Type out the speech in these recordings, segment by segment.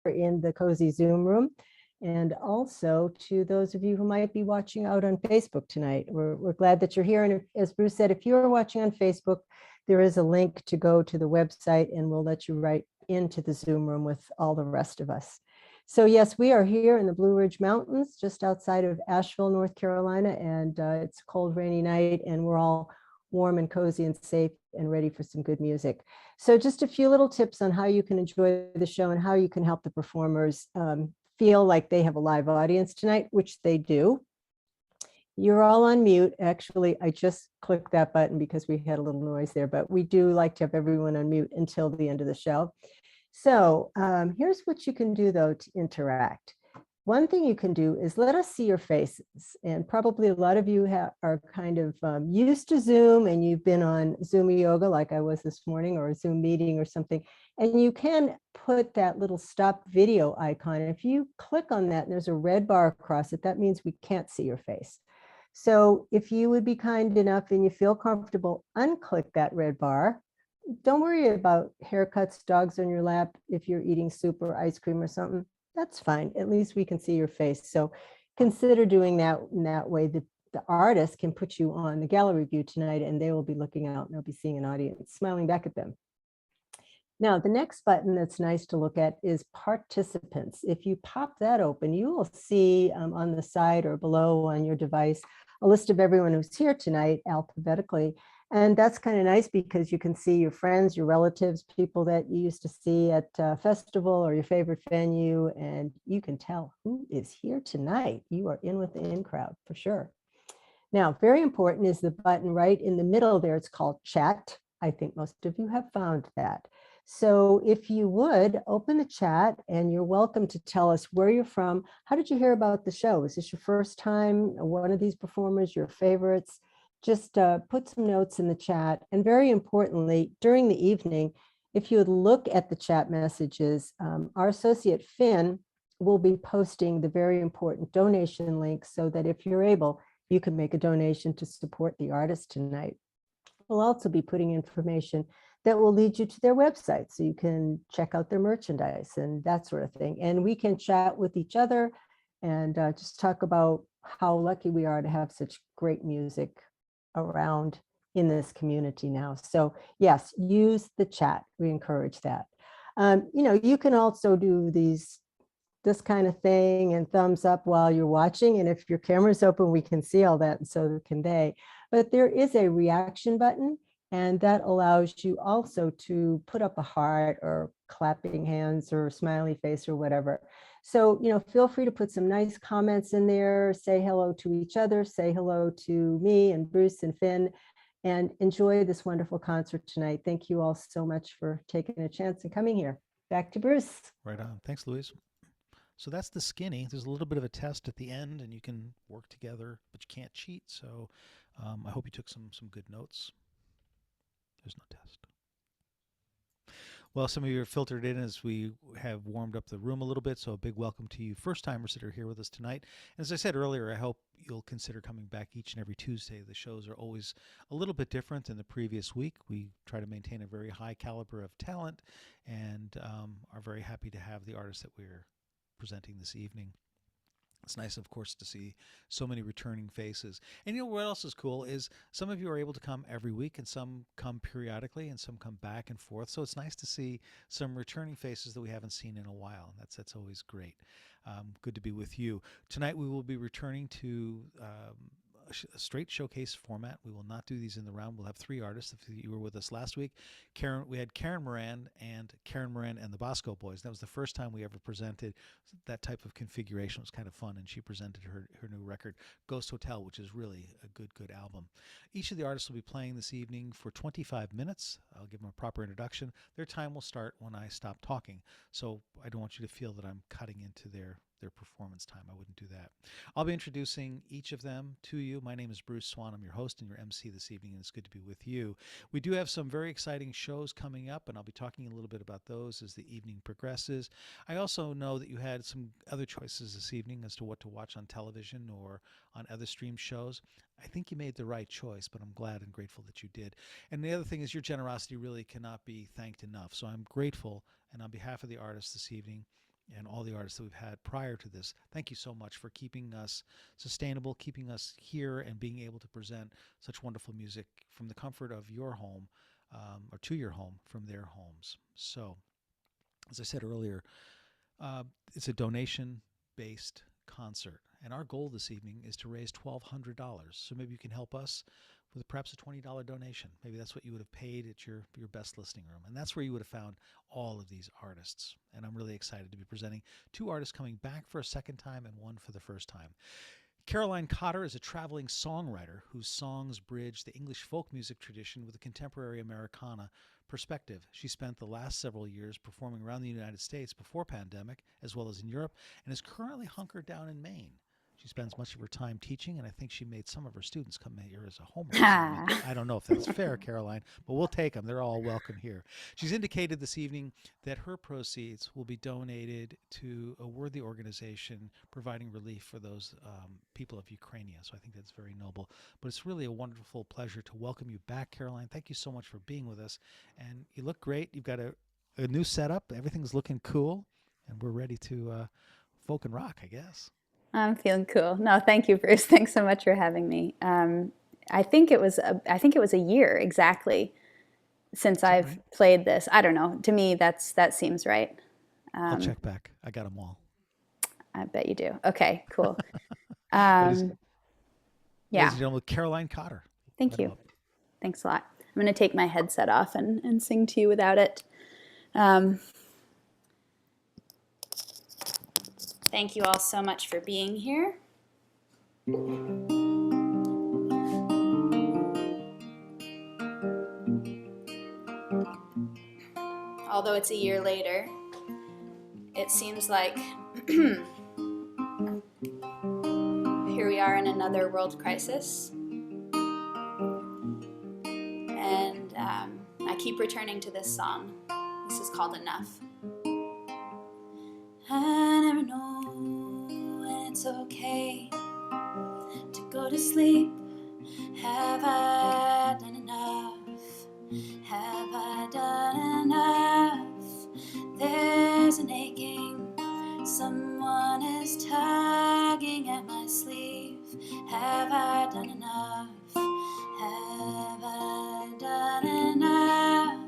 in the Cozy Zoom room, and also to those of you who might be watching out on Facebook tonight. We're glad that you're here. And as Bruce said, if you're watching on Facebook, there is a link to go to the website, and we'll let you right into the Zoom room with all the rest of us. So yes, we are here in the Blue Ridge Mountains, just outside of Asheville, North Carolina, and it's a cold, rainy night, and we're all warm and cozy and safe and ready for some good music. So just a few little tips on how you can enjoy the show and how you can help the performers feel like they have a live audience tonight, which they do. You're all on mute. Actually, I just clicked that button because we had a little noise there, but we do like to have everyone on mute until the end of the show. So here's what you can do, though, to interact. One thing you can do is let us see your faces. And probably a lot of you are kind of used to Zoom, and you've been on Zoom yoga like I was this morning, or a Zoom meeting or something. And you can put that little stop video icon. If you click on that and there's a red bar across it, that means we can't see your face. So if you would be kind enough and you feel comfortable, unclick that red bar. Don't worry about haircuts, dogs on your lap. If you're eating soup or ice cream or something, that's fine. At least we can see your face. So consider doing that in that way. The artist can put you on the gallery view tonight, and they will be looking out and they'll be seeing an audience smiling back at them. Now, the next button that's nice to look at is participants. If you pop that open, you will see on the side or below on your device a list of everyone who's here tonight alphabetically. And that's kind of nice because you can see your friends, your relatives, people that you used to see at a festival or your favorite venue, and you can tell who is here tonight. You are in with the in crowd for sure. Now, very important is the button right in the middle there. It's called chat. I think most of you have found that. So if you would open the chat, and you're welcome to tell us where you're from. How did you hear about the show? Is this your first time? One of these performers, your favorites? Just put some notes in the chat. And very importantly, during the evening, if you would look at the chat messages, our associate Finn will be posting the very important donation link so that if you're able, you can make a donation to support the artist tonight. We'll also be putting information that will lead you to their website so you can check out their merchandise and that sort of thing. And we can chat with each other and just talk about how lucky we are to have such great music around in this community now. So yes, use the chat. We encourage that. You can also do this kind of thing and thumbs up while you're watching. And if your camera's open, we can see all that, and so can they. But there is a reaction button, and that allows you also to put up a heart or clapping hands or smiley face or whatever. So, feel free to put some nice comments in there, say hello to each other, say hello to me and Bruce and Finn, and enjoy this wonderful concert tonight. Thank you all so much for taking a chance and coming here. Back to Bruce. Right on. Thanks, Louise. So that's the skinny. There's a little bit of a test at the end, and you can work together, but you can't cheat. So I hope you took some good notes. There's no test. Well, some of you are filtered in as we have warmed up the room a little bit, so a big welcome to you first-timers that are here with us tonight. And as I said earlier, I hope you'll consider coming back each and every Tuesday. The shows are always a little bit different than the previous week. We try to maintain a very high caliber of talent and are very happy to have the artists that we're presenting this evening. It's nice, of course, to see so many returning faces. And you know what else is cool is some of you are able to come every week, and some come periodically, and some come back and forth. So it's nice to see some returning faces that we haven't seen in a while. That's always great. Good to be with you. Tonight we will be returning to a straight showcase format. We will not do these in the round. We'll have three artists. If you were with us last week, we had Karen Moran and the Bosco Boys. That was the first time we ever presented that type of configuration. It was kind of fun, and she presented her new record, Ghost Hotel, which is really a good album. Each of the artists will be playing this evening for 25 minutes. I'll give them a proper introduction. Their time will start when I stop talking, so I don't want you to feel that I'm cutting into their performance time. I wouldn't do that. I'll be introducing each of them to you. My name is Bruce Swan. I'm your host and your MC this evening, and it's good to be with you. We do have some very exciting shows coming up, and I'll be talking a little bit about those as the evening progresses. I also know that you had some other choices this evening as to what to watch on television or on other stream shows. I think you made the right choice, but I'm glad and grateful that you did. And the other thing is your generosity really cannot be thanked enough. So I'm grateful, and on behalf of the artists this evening, and all the artists that we've had prior to this. Thank you so much for keeping us sustainable, keeping us here, and being able to present such wonderful music from the comfort of your home, or to your home from their homes. So, as I said earlier, it's a donation based concert. And our goal this evening is to raise $1,200. So maybe you can help us with perhaps a $20 donation. Maybe that's what you would have paid at your best listening room. And that's where you would have found all of these artists. And I'm really excited to be presenting two artists coming back for a second time and one for the first time. Caroline Cotter is a traveling songwriter whose songs bridge the English folk music tradition with a contemporary Americana perspective. She spent the last several years performing around the United States before pandemic, as well as in Europe, and is currently hunkered down in Maine. She spends much of her time teaching, and I think she made some of her students come here as a homework assignment. I don't know if that's fair, Caroline, but we'll take them. They're all welcome here. She's indicated this evening that her proceeds will be donated to a worthy organization providing relief for those people of Ukraine. So I think that's very noble. But it's really a wonderful pleasure to welcome you back, Caroline. Thank you so much for being with us. And you look great. You've got a new setup. Everything's looking cool, and we're ready to folk and rock, I guess. I'm feeling cool. No, thank you, Bruce. Thanks so much for having me. I think it was a year exactly since I've right? played this. I don't know. To me, that seems right. I'll check back. I got them all. I bet you do. Okay, cool. Ladies and Yeah. gentlemen, Caroline Cotter. Thank you. Thanks a lot. I'm going to take my headset off and sing to you without it. Thank you all so much for being here. Although it's a year later, it seems like here we are in another world crisis. And I keep returning to this song. This is called Enough. I never know when it's okay to go to sleep. Have I done enough? Have I done enough? There's an aching, someone is tugging at my sleeve. Have I done enough? Have I done enough?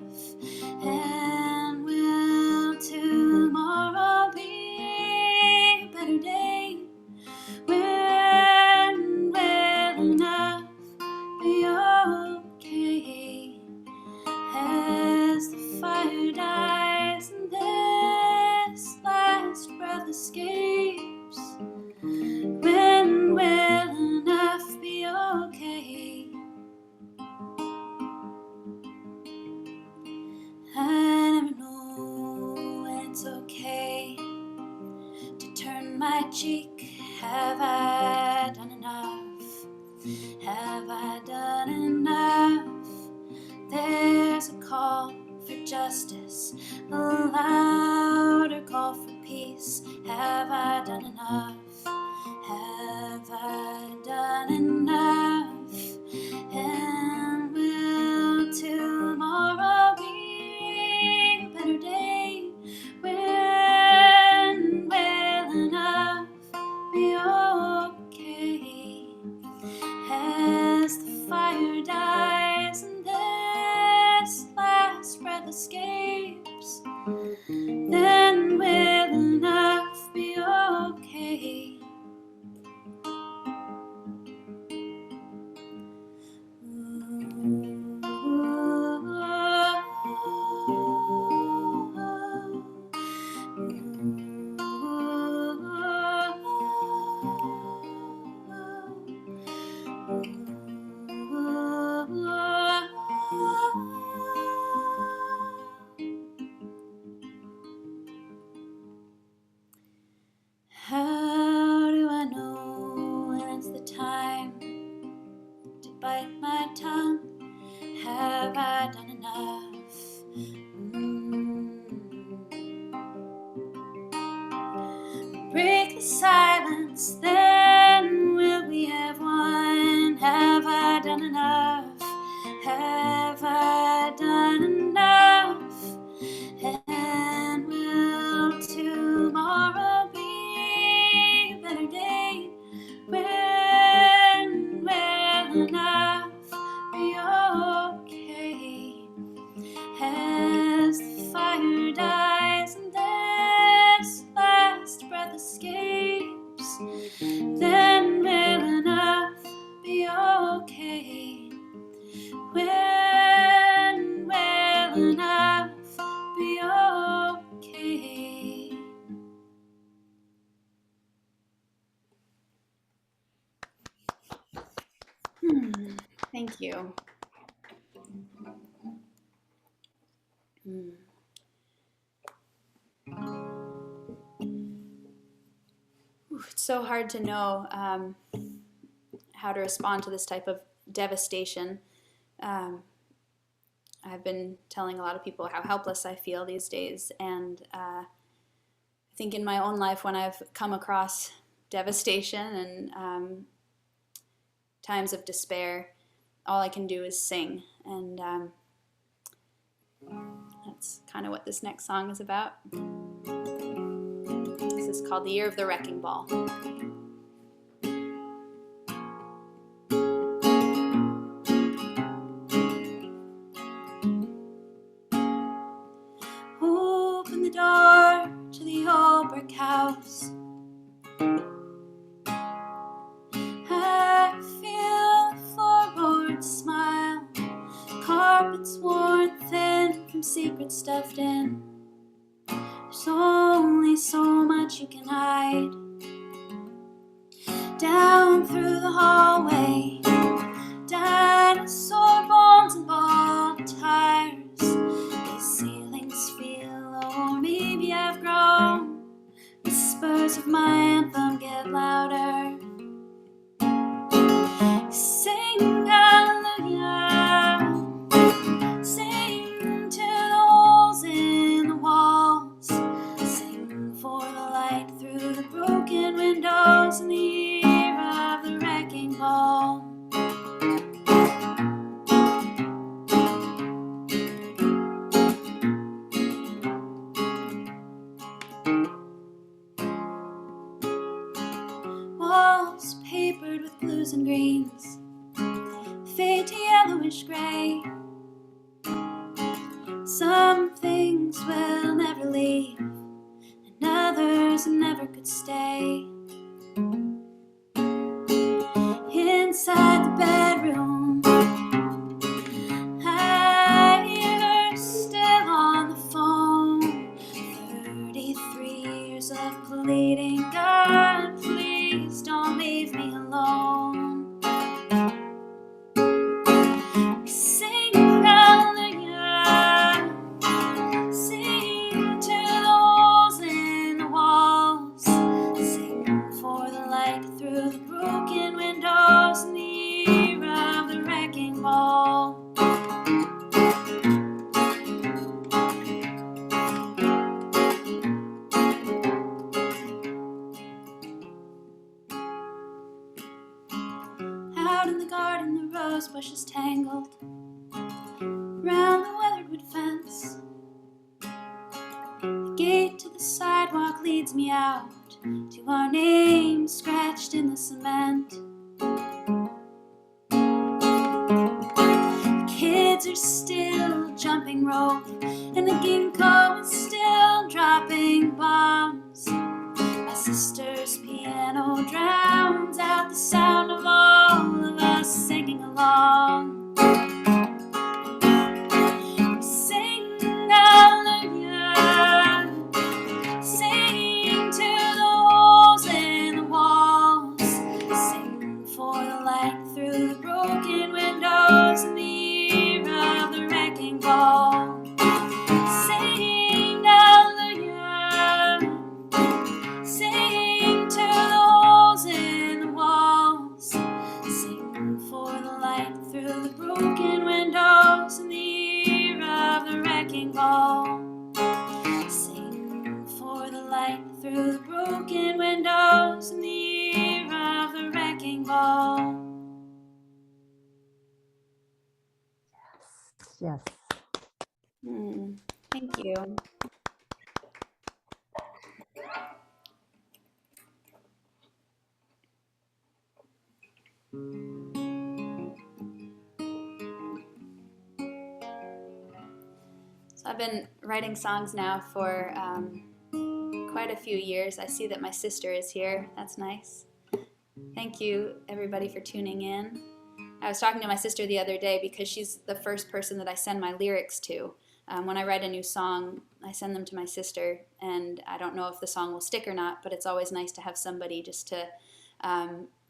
And will tomorrow be a better day? When will enough be okay? As the fire dies and this last breath escapes, when will enough be okay? I never know when it's okay to turn my cheek. Have I done enough? Have I done enough? There's a call for justice, a louder call for peace. Have I done enough? Have I done enough? And will tomorrow be a better day? When will enough be okay? As the fire dies and this last breath escapes, then will enough be okay? How do I know when it's the time to bite my tongue? Have I done enough? Break the silence, then will we have won? Have I done enough? Have I done enough? And will tomorrow Thank you. It's so hard to know how to respond to this type of devastation. I've been telling a lot of people how helpless I feel these days, and I think in my own life when I've come across devastation and times of despair, all I can do is sing, and that's kind of what this next song is about. This is called The Year of the Wrecking Ball. Open the door to the old brick house. I feel the floorboards smile. Carpets worn thin from secrets stuffed in. There's only so much you can hide. Down through the hallway, dinosaur bones and bald tires. These ceilings feel, or maybe I've grown. Whispers of my anthem get louder. Sing hallelujah. Sing to the holes in the walls. Sing for the light through the broken windows in the year of the wrecking ball. Walls papered with blues and greens, fade to yellowish gray. Some things will never leave, and others never could stay. Inside the bedroom, I hear her still on the phone. 33 years of pleading, God, please don't leave me alone. Sing hallelujah. Sing to the holes in the walls. Sing for the light through the broken windows in the year of the wrecking ball. Out in the garden, the rose bushes tangled round the weathered wood fence. The gate to the sidewalk leads me out to our names scratched in the cement. The kids are still jumping rope, and the ginkgo is still dropping bombs. My sister's piano drowns out the sound of all of us singing along. Sing hallelujah. Sing to the holes in the walls. Sing for the light through the broken windows in the year of the wrecking ball. Sing hallelujah. Sing to the holes in the walls. Sing for the light through the broken windows in the year of the wrecking ball. Sing for the light through the broken windows in the year of the wrecking ball. Yes. Thank you. So I've been writing songs now for quite a few years. I see that my sister is here. That's nice. Thank you, everybody, for tuning in. I was talking to my sister the other day because she's the first person that I send my lyrics to. When I write a new song, I send them to my sister, and I don't know if the song will stick or not, but it's always nice to have somebody just to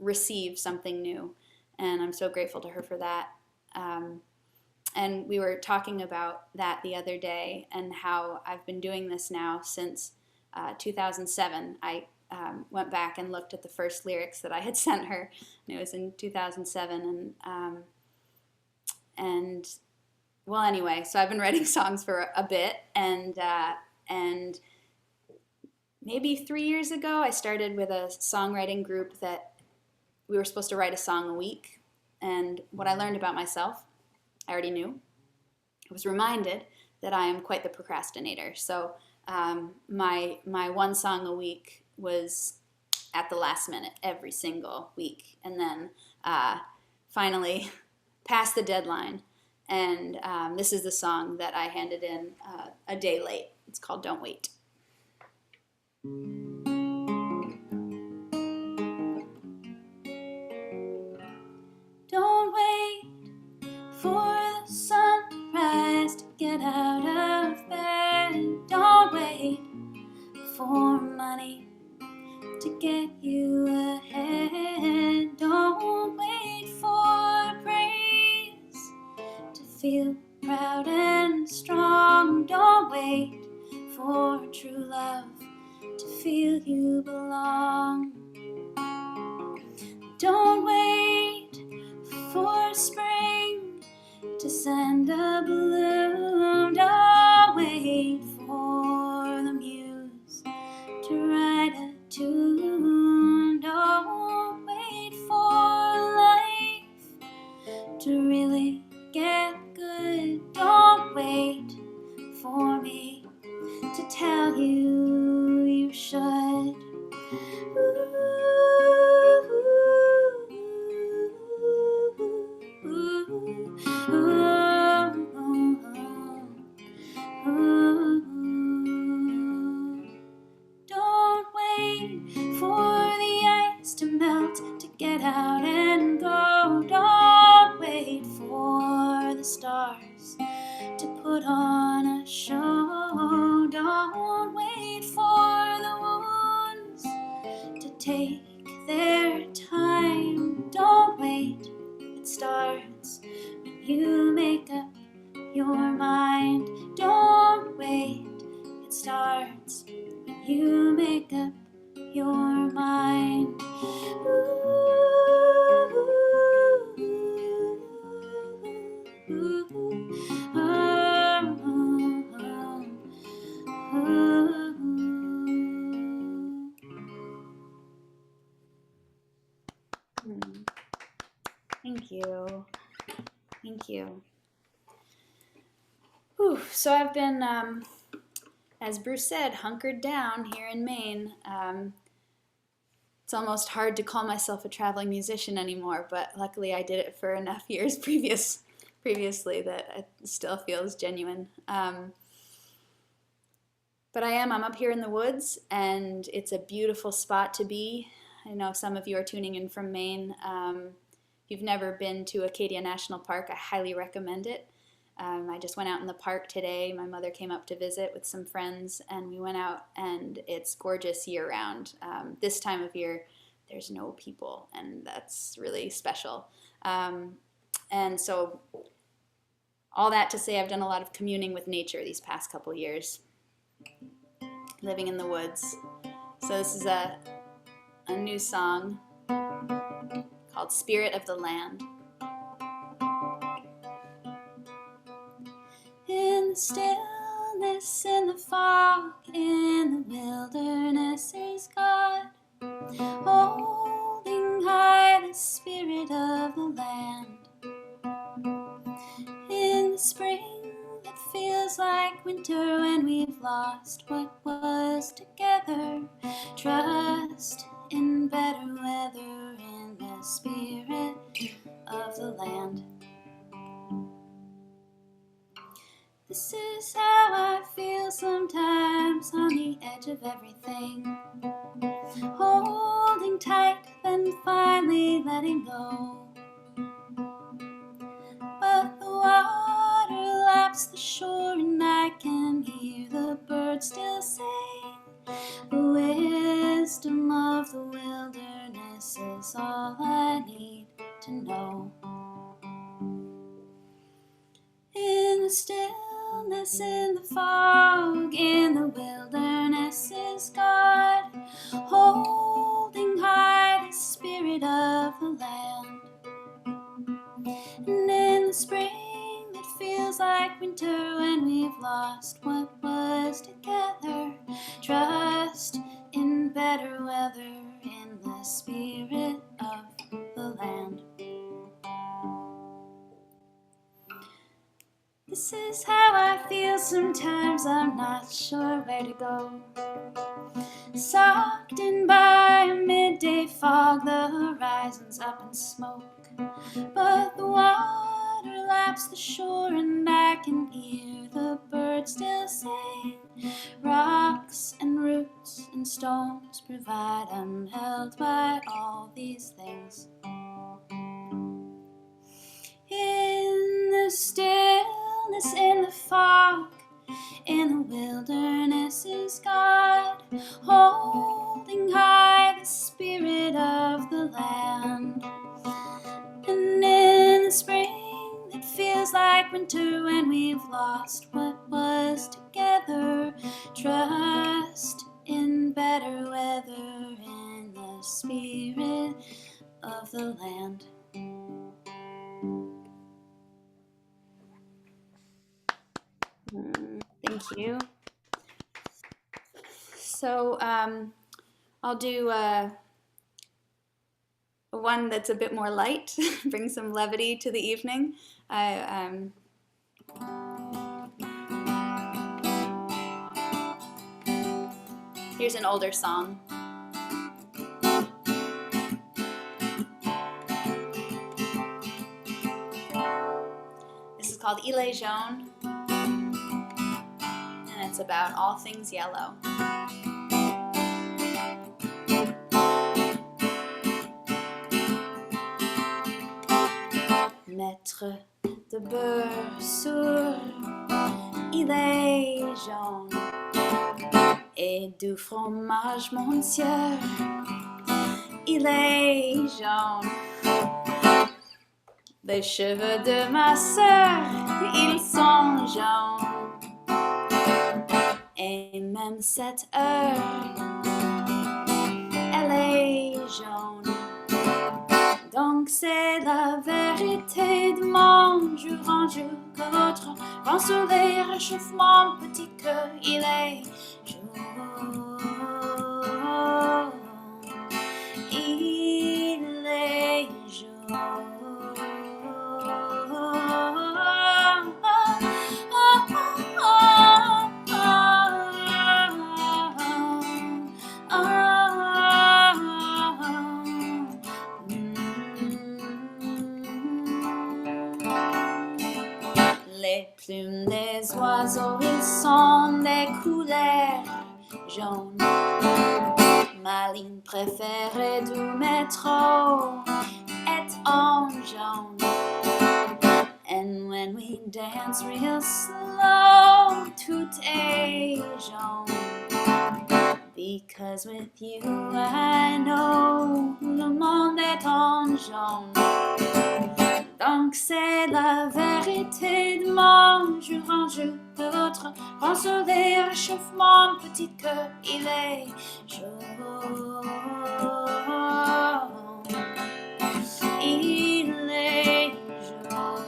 receive something new, and I'm so grateful to her for that. And we were talking about that the other day and how I've been doing this now since 2007. I went back and looked at the first lyrics that I had sent her, and it was in 2007. And well, anyway, so I've been writing songs for a bit, and maybe 3 years ago, I started with a songwriting group that we were supposed to write a song a week. And what I learned about myself, I already knew. I was reminded that I am quite the procrastinator. So my one song a week was at the last minute every single week, and then finally passed the deadline. And this is the song that I handed in a day late. It's called Don't Wait. Don't wait for the sunrise to get out of bed. Don't wait for money to get you ahead. Don't wait for praise to feel proud and strong. Don't wait for true love to feel you belong. Don't wait for spring to send a bloom. Don't wait for the muse to write a tune. Don't wait for life to really get good. Don't wait for me to tell you you should. Don't wait for the ice to melt to get out and go. Don't wait for the stars to put on a show. Don't wait for the wounds to take their time. Don't wait, it starts when you make up your mind. Don't wait, it starts when you make up your mind. Thank you. Thank you. Whew. So I've been, as Bruce said, hunkered down here in Maine. It's almost hard to call myself a traveling musician anymore, but luckily I did it for enough years previously that it still feels genuine. But I'm up here in the woods, and it's a beautiful spot to be. I know some of you are tuning in from Maine. If you've never been to Acadia National Park, I highly recommend it. I just went out in the park today. My mother came up to visit with some friends, and we went out, and it's gorgeous year-round. This time of year, there's no people, and that's really special. And so all that to say, I've done a lot of communing with nature these past couple years, living in the woods. So this is a new song called Spirit of the Land. In the stillness, in the fog, in the wilderness is God, holding high the spirit of the land. In the spring that feels like winter when we've lost what was together, trust in better weather, in the spirit of the land. This is how I feel sometimes, on the edge of everything, holding tight, then finally letting go. But the water laps the shore, and I can hear the birds still sing. The wisdom of the wilderness is all I need to know. stillness in the fog, in the wilderness is God, holding high the spirit of the land. And in the spring that feels like winter when we've lost what was together, trust in better weather, in the spirit of the land. This is how I feel sometimes, I'm not sure where to go. Socked in by a midday fog, the horizon's up in smoke, but the water laps the shore and I can hear the birds still sing. Rocks and roots and stones provide I'm held by all these things. In the stillness, in the fog, in the wilderness is God, holding high the spirit of the land. And in the spring that feels like winter when we've lost what was together, trust in better weather, in the spirit of the land. Thank you. So I'll do one that's a bit more light, bring some levity to the evening. Here's an older song. This is called Il est jaune, and it's about all things yellow. Mettre de beurre sur il est jaune et du fromage monsieur il est jaune. Les cheveux de ma sœur, ils sont jaunes. Et même cette heure, elle est jaune. Donc c'est la vérité de mon jour en jour que l'autre vend sur les réchauffements petit que il est jaune. Il est jaune. Les plumes des oiseaux, ils sont des couleurs jaunes. Ma ligne préférée du métro est en jaune. And when we dance real slow, tout est jaune. Because with you I know le monde est en jaune. Donc c'est la vérité de mon jour en jour de l'autre rend sur les réchauffements petit que il est jaune. Il est jaune.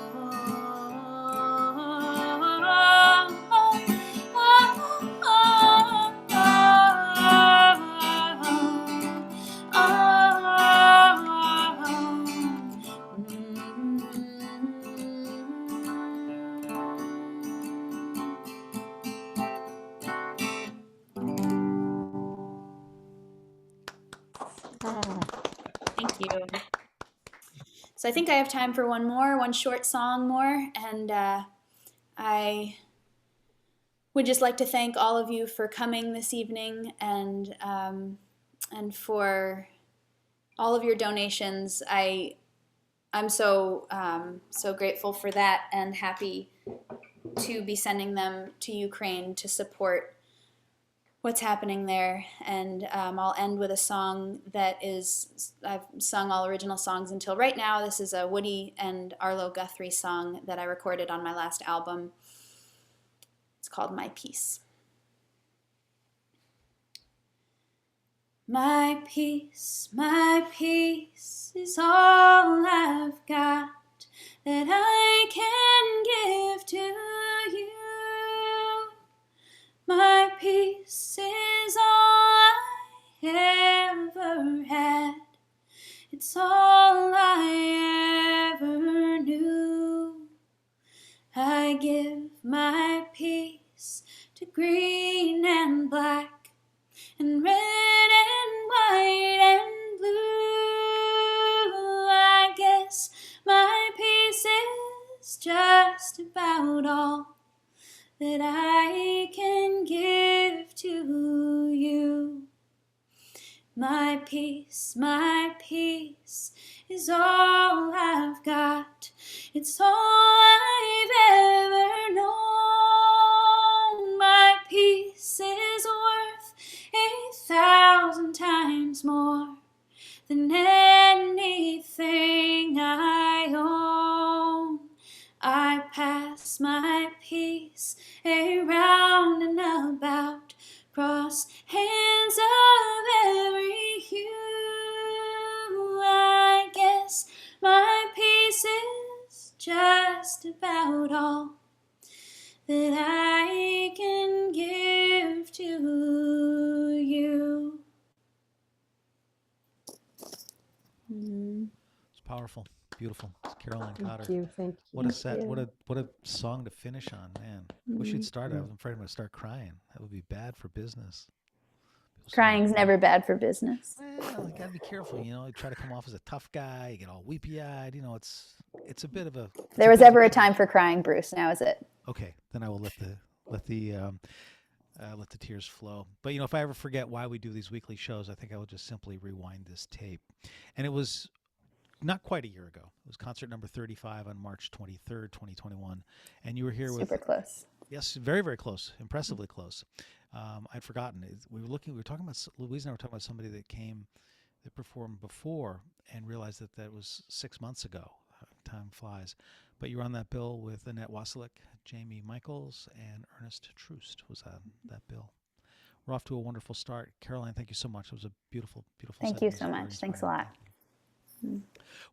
Thank you. So I think I have time for one short song more, and I would just like to thank all of you for coming this evening and for all of your donations. I'm so grateful for that and happy to be sending them to Ukraine to support what's happening there. And I'll end with a song that is, I've sung all original songs until right now. This is a Woody and Arlo Guthrie song that I recorded on my last album. It's called My Peace. My peace is all I've got that I can give to you. My peace is all I ever had. It's all I ever knew. I give my peace to green and black and red and white and blue. I guess my peace is just about all that I can give to you. My peace is all I've got. It's all I've ever known. My peace is worth 1,000 times more than anything I own. I pass my peace around and about, cross hands of every hue. I guess my peace is just about all that I can give to you. It's powerful, beautiful. It's Caroline Cotter. Thank you. What a set! What a song to finish on, man. Wish you'd start. I was afraid I'm going to start crying. That would be bad for business. Crying's never bad for business. Well, you got to be careful. You know, you try to come off as a tough guy. You get all weepy-eyed. You know, it's a bit of a. There was ever a time for crying, Bruce. Now is it? Okay, then I will let the tears flow. But you know, if I ever forget why we do these weekly shows, I think I will just simply rewind this tape. And it was not quite a year ago. It was concert number 35 on March 23rd, 2021. And you were here with... Super close. Yes, very, very close. Impressively close. I'd forgotten. We were talking about, Louise and I were talking about somebody that performed before and realized that was 6 months ago. Time flies. But you were on that bill with Annette Wasilek, Jamie Michaels, and Ernest Troost was on that bill. We're off to a wonderful start. Caroline, thank you so much. It was a beautiful, beautiful Thank you so much. Thanks a lot.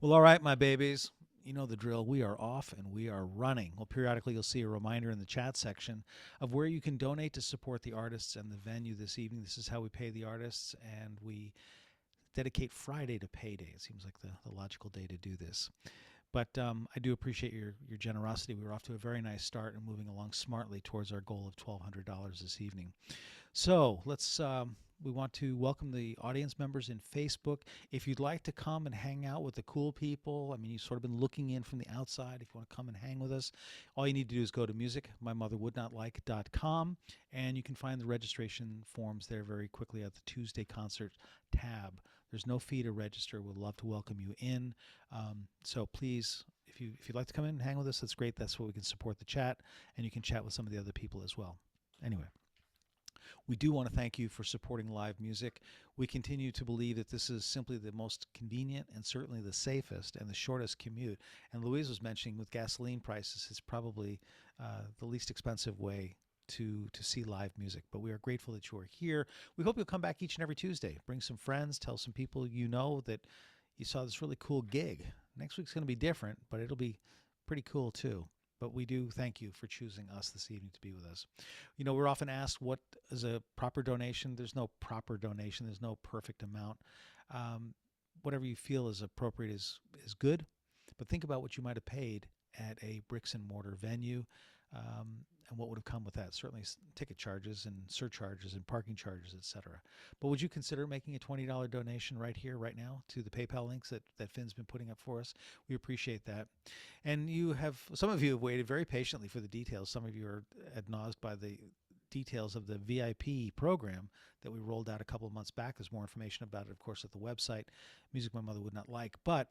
Well, all right, my babies. You know the drill. We are off and we are running. Well, periodically you'll see a reminder in the chat section of where you can donate to support the artists and the venue this evening. This is how we pay the artists, and we dedicate Friday to payday. It seems like the logical day to do this. But I do appreciate your generosity. We were off to a very nice start and moving along smartly towards our goal of $1,200 this evening. So let's we want to welcome the audience members in Facebook. If you'd like to come and hang out with the cool people, I mean, you've sort of been looking in from the outside. If you want to come and hang with us, all you need to do is go to musicmymotherwouldnotlike.com, and you can find the registration forms there very quickly at the Tuesday concert tab. There's no fee to register. We'd love to welcome you in. So please, if you'd like to come in and hang with us, that's great. That's what we can support the chat, and you can chat with some of the other people as well. Anyway. We do want to thank you for supporting live music. We continue to believe that this is simply the most convenient and certainly the safest and the shortest commute. And Louise was mentioning with gasoline prices, it's probably the least expensive way to see live music. But we are grateful that you are here. We hope you'll come back each and every Tuesday. Bring some friends, tell some people you know that you saw this really cool gig. Next week's going to be different, but it'll be pretty cool too. But we do thank you for choosing us this evening to be with us. You know, we're often asked what is a proper donation. There's no proper donation. There's no perfect amount. Whatever you feel is appropriate is good. But think about what you might have paid at a bricks and mortar venue and what would have come with that. Certainly ticket charges and surcharges and parking charges, etc. But would you consider making a $20 donation right here, right now, to the PayPal links that Finn's been putting up for us? We appreciate that. And some of you have waited very patiently for the details. Some of you are ad-nauseous by the details of the VIP program that we rolled out a couple of months back. There's more information about it, of course, at the website, Music My Mother Would Not Like. But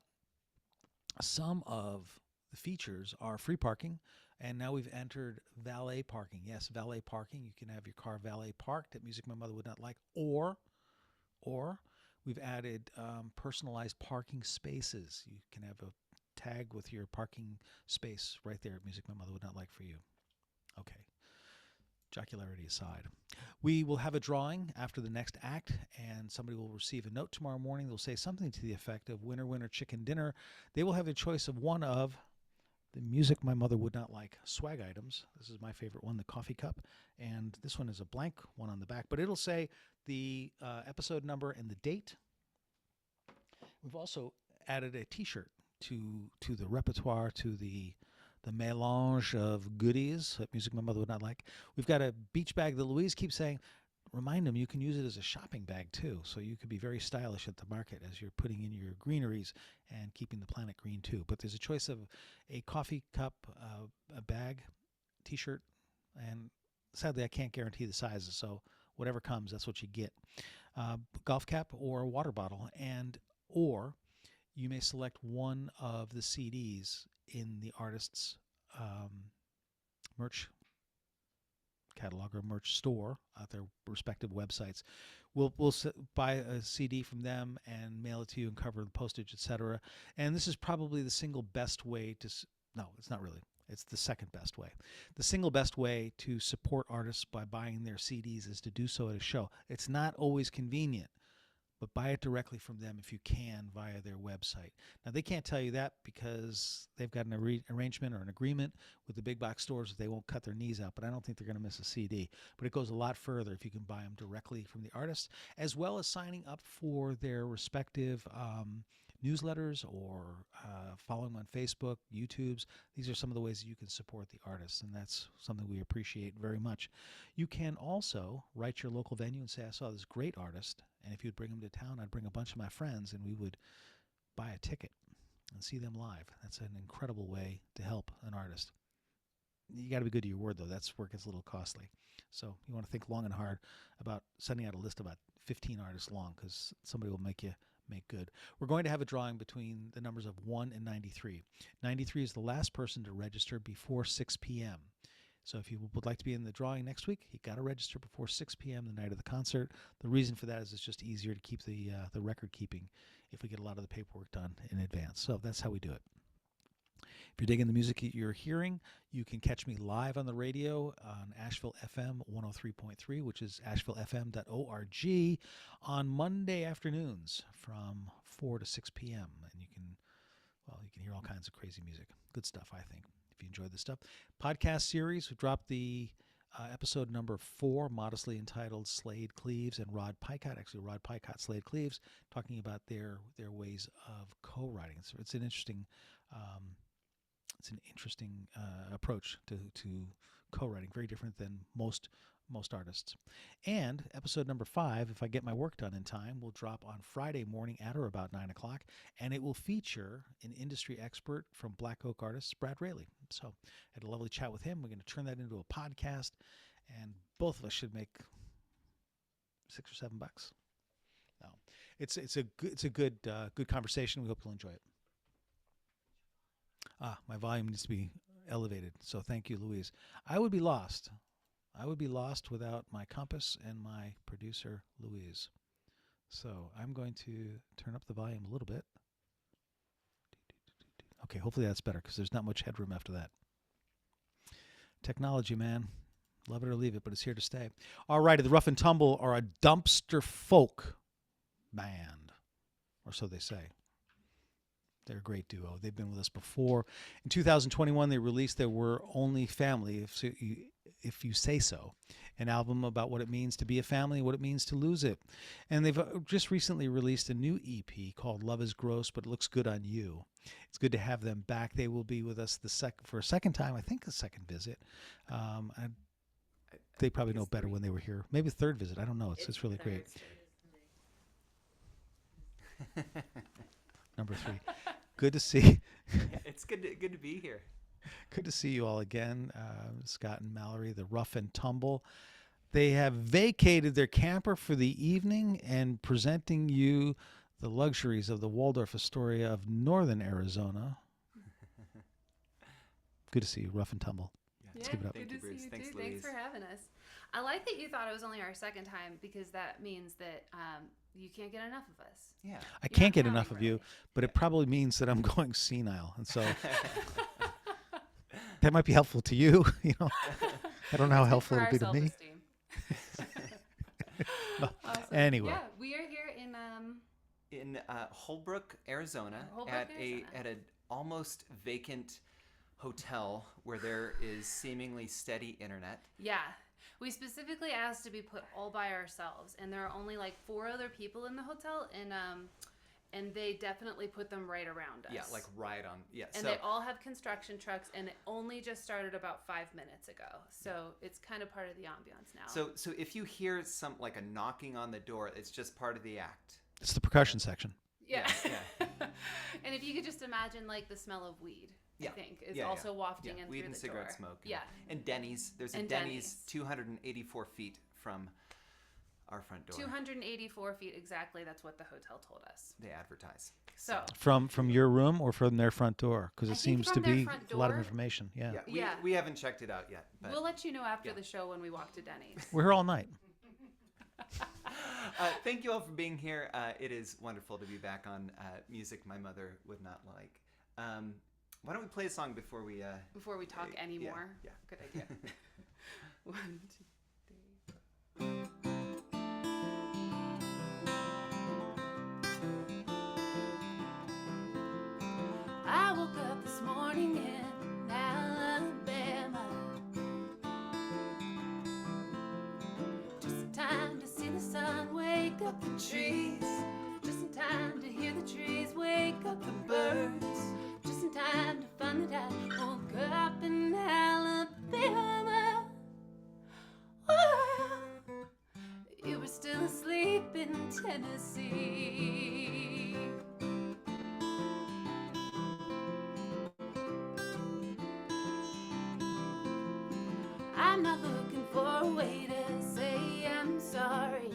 some of the features are free parking, and now we've entered valet parking. Yes, valet parking. You can have your car valet parked at Music My Mother Would Not Like, or we've added personalized parking spaces. You can have a tag with your parking space right there at Music My Mother Would Not Like for you. Okay. Jocularity aside. We will have a drawing after the next act, and somebody will receive a note tomorrow morning. They'll say something to the effect of winner, winner, chicken dinner. They will have a choice of one of the music my mother would not like swag items. This is my favorite one, the coffee cup. And this one is a blank one on the back, but it'll say the episode number and the date. We've also added a T-shirt to the repertoire, to the melange of goodies that music my mother would not like. We've got a beach bag that Louise keeps saying, remind them you can use it as a shopping bag too. So you could be very stylish at the market as you're putting in your greeneries and keeping the planet green too. But there's a choice of a coffee cup, a bag, T-shirt, and sadly I can't guarantee the sizes. So whatever comes, that's what you get. Golf cap or a water bottle, or you may select one of the CDs in the artist's merch catalog or merch store at their respective websites. We'll buy a CD from them and mail it to you and cover the postage, etc. And this is probably the single best way to no, it's not really. It's the second best way. The single best way to support artists by buying their CDs is to do so at a show. It's not always convenient, but buy it directly from them if you can via their website. Now, they can't tell you that because they've got an arrangement or an agreement with the big box stores that they won't cut their knees out, but I don't think they're going to miss a CD. But it goes a lot further if you can buy them directly from the artist, as well as signing up for their respective newsletters or following them on Facebook, YouTubes. These are some of the ways that you can support the artists, and that's something we appreciate very much. You can also write your local venue and say, I saw this great artist, and if you'd bring them to town, I'd bring a bunch of my friends, and we would buy a ticket and see them live. That's an incredible way to help an artist. You got to be good to your word, though. That's where it gets a little costly. So you want to think long and hard about sending out a list of about 15 artists long, because somebody will make good. We're going to have a drawing between the numbers of 1 and 93. 93 is the last person to register before 6 p.m. So if you would like to be in the drawing next week, you got to register before 6 p.m. the night of the concert. The reason for that is it's just easier to keep the record keeping if we get a lot of the paperwork done in advance. So that's how we do it. If you're digging the music you're hearing, you can catch me live on the radio on Asheville FM 103.3, which is ashevillefm.org, on Monday afternoons from 4 to 6 p.m. And you can hear all kinds of crazy music. Good stuff, I think, if you enjoy this stuff. Podcast series, we dropped the episode number 4, modestly entitled Slade Cleaves and Rod Picott. Actually, Rod Picott, Slade Cleaves, talking about their ways of co-writing. So it's an interesting approach to co-writing, very different than most artists. And episode number 5, if I get my work done in time, will drop on Friday morning at or about 9 o'clock, and it will feature an industry expert from Black Oak Artists, Brad Raley. So I had a lovely chat with him. We're going to turn that into a podcast, and both of us should make $6 or $7. No, it's a good conversation. We hope you'll enjoy it. My volume needs to be elevated, so thank you, Louise. I would be lost without my compass and my producer, Louise. So I'm going to turn up the volume a little bit. Okay, hopefully that's better, because there's not much headroom after that. Technology, man. Love it or leave it, but it's here to stay. All righty, the Rough and Tumble are a dumpster folk band, or so they say. They're a great duo. They've been with us before. In 2021, they released There Were Only Family, if you say so, an album about what it means to be a family, what it means to lose it. And they've just recently released a new EP called Love is Gross, But It Looks Good on You. It's good to have them back. They will be with us for a second time, I think a second visit. They probably know better when they were here. Maybe a third visit. I don't know. It's really great. Number 3. Good to see. Yeah, it's good to be here. Good to see you all again, Scott and Mallory, the Rough and Tumble. They have vacated their camper for the evening and presenting you the luxuries of the Waldorf Astoria of Northern Arizona. Good to see you, Rough and Tumble. Let's give it up. Thank you, Bruce. Thanks, Thanks, Louise. Louise. Thanks for having us. I like that you thought it was only our second time, because that means that you can't get enough of us. Yeah. I can't get counting, enough of you, really. but it probably means that I'm going senile, and so that might be helpful to you. I don't know how It's good helpful for it'll our be to me. self-esteem. Well, Awesome. anyway. Yeah, we are here in Holbrook, Arizona, Holbrook, at Arizona. an almost vacant hotel where there is seemingly steady internet. yeah. We specifically asked to be put all by ourselves, and there are only like 4 other people in the hotel, and they definitely put them right around us. Yeah, like right on. Yeah, And so they all have construction trucks, and it only just started about 5 minutes ago, so it's kind of part of the ambiance now. so if you hear some like a knocking on the door, it's just part of the act. It's the percussion section. yeah. Yeah. And if you could just imagine like the smell of weed, Yeah. I think, is Yeah, also yeah. wafting Yeah, in weed through and the cigarette door. smoke. Yeah. And Denny's. There's a And Denny's Denny's. 284 feet from our front door. 284 feet exactly. That's what the hotel told us. They advertise. So From your room or from their front door? Because I it think seems to from their be front a lot of door. information. Yeah. Yeah, Yeah. we haven't checked it out yet. But we'll let you know after yeah. the show when we walk to Denny's. We're here all night. Thank you all for being here. It is wonderful to be back on Music My Mother Would Not Like. Why don't we play a song before we... Before we talk yeah, anymore. yeah. Good idea. 1, 2, 3. I woke up this morning in Alabama, just in time to see the sun wake up the trees, just in time to hear the trees wake up the birds, just in time to find that I woke up in Alabama. Oh, you were still asleep in Tennessee. I'm not looking for a way to say I'm sorry,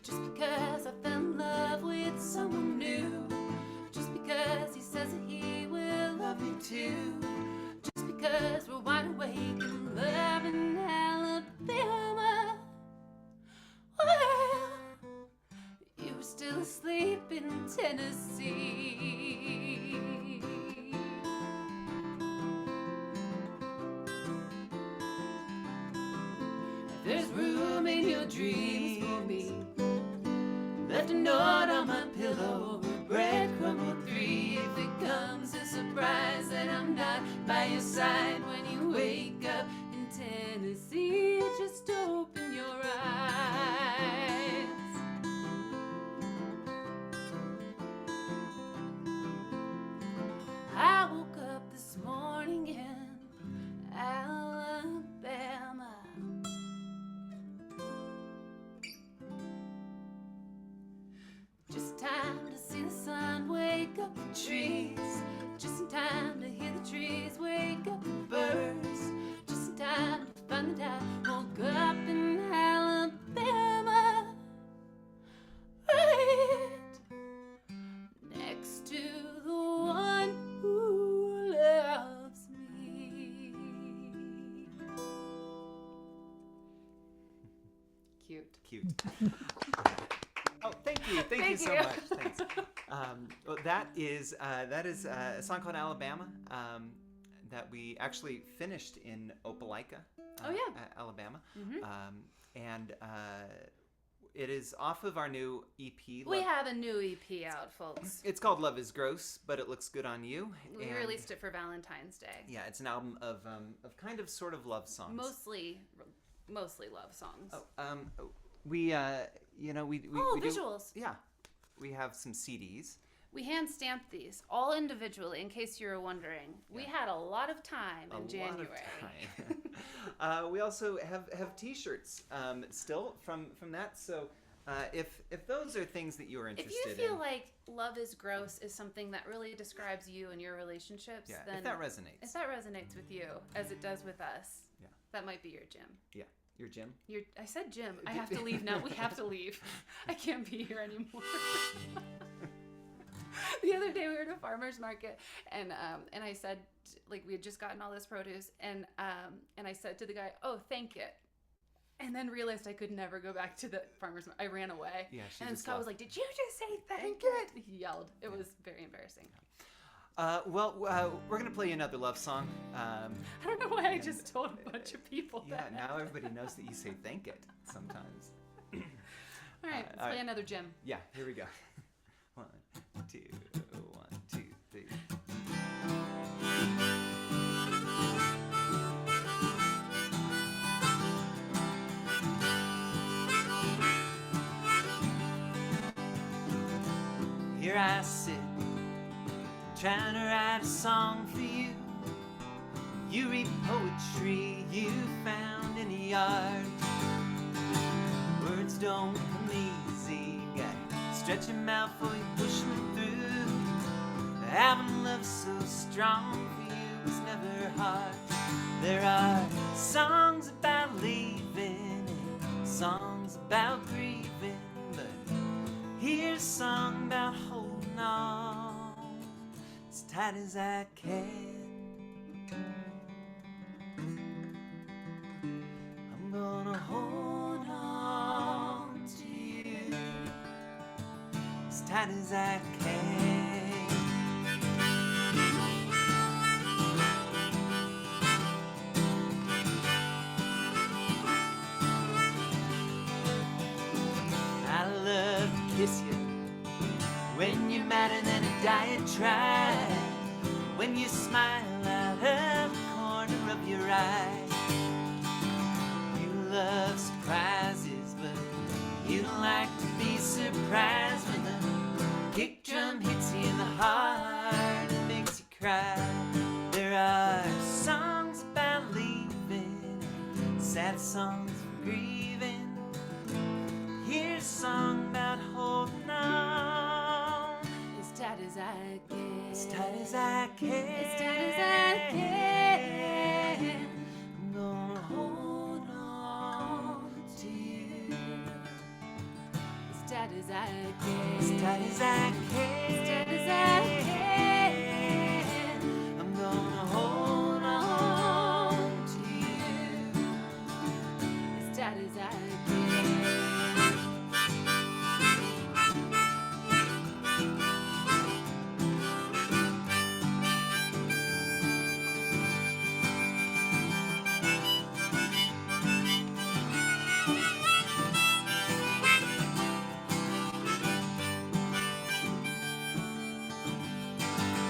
just because I fell in love with someone new, just because he says that he will love me too, just because we're wide awake and love in Alabama. Well, you were still asleep in Tennessee. If there's room in your dreams for me, left a note on my pillow, a breadcrumb or 3. If it comes a surprise that I'm not by your side when you wake up in Tennessee, just open your eyes. I woke up this morning in Alabama. Just in time to see the sun wake up the trees, just in time to hear the trees wake up the birds, just in time to find that I woke up in Alabama, right next to the one who loves me. Cute. Cute. Oh, thank you. Thank you so you. much. Thanks. Well, that is a song called Alabama that we actually finished in Opelika, Oh, yeah. Alabama. Mhm. And it is off of our new EP. We have a new EP out, folks. It's called Love Is Gross, but it looks good on you. We And, released it for Valentine's Day. Yeah, it's an album of kind of sort of love songs. Mostly love songs. Oh, we we Oh, do- visuals. Yeah, we have some CDs. We hand stamped these all individually, in case you were wondering. We Yeah. had a lot of time in A January. lot of time. We also have T-shirts still from that. So if those are things that you are If interested you feel in, like love is gross is something that really describes you and your relationships, yeah, then if that resonates, if that resonates with you as it does with us, Yeah. that might be your gym. yeah, your gym. I said gym. I have to leave now. We have to leave. I can't be here anymore. The other day we were at a farmer's market, and I said, like, we had just gotten all this produce, and I said to the guy, "Oh, thank you," and then realized I could never go back to the farmer's market. I ran away. Yeah, she And just Scott was left. like, "Did you just say thank you?" He yelled. It was very embarrassing. We're gonna play you another love song. I don't know why I just told a bunch of people Yeah, that. now everybody knows that you say "thank it" sometimes. All right, let's all play right. another Jim. Yeah, here we go. 1, 2, 1, 2, 3. Here I sit, trying to write a song for you. You read poetry you found in a yard. Words don't come easy, gotta stretch them out before you push them through. Having love so strong for you was never hard. There are songs about leaving and songs about grieving, but here's a song about holding on as tight as I can. I'm gonna hold on to you as tight as I can. I love to kiss you when you're mad and then a diatribe. When you smile out of the corner of your eye. You love surprises, but you don't like to be surprised when the kick drum hits you in the heart and makes you cry. There are songs about leaving, sad songs for grieving. Here's a song about holding on As tight as I can. as tight as I can. As tight as I can. I'm gonna hold on to you As tight as I can. as tight as I can. As tight as I can. I'm gonna hold on to you. As tight as I can.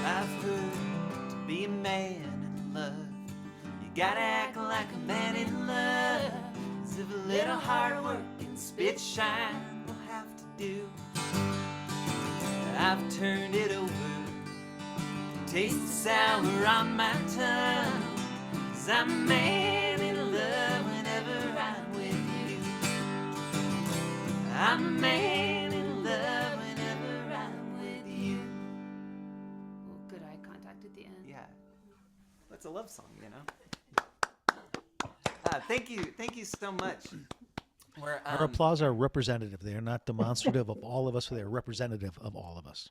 I've heard to be a man in love, you gotta act like a man in love. As if a little hard work and spit shine will have to do. I've turned it over, taste the sour on my tongue. 'Cause I'm a man in love whenever I'm with you. I'm a man in love whenever I'm with you. Well, good eye contact at the end. Yeah, that's a love song, you know. Thank you so much. We're, Our applause are representative. They are not demonstrative of all of us. They are representative of all of us.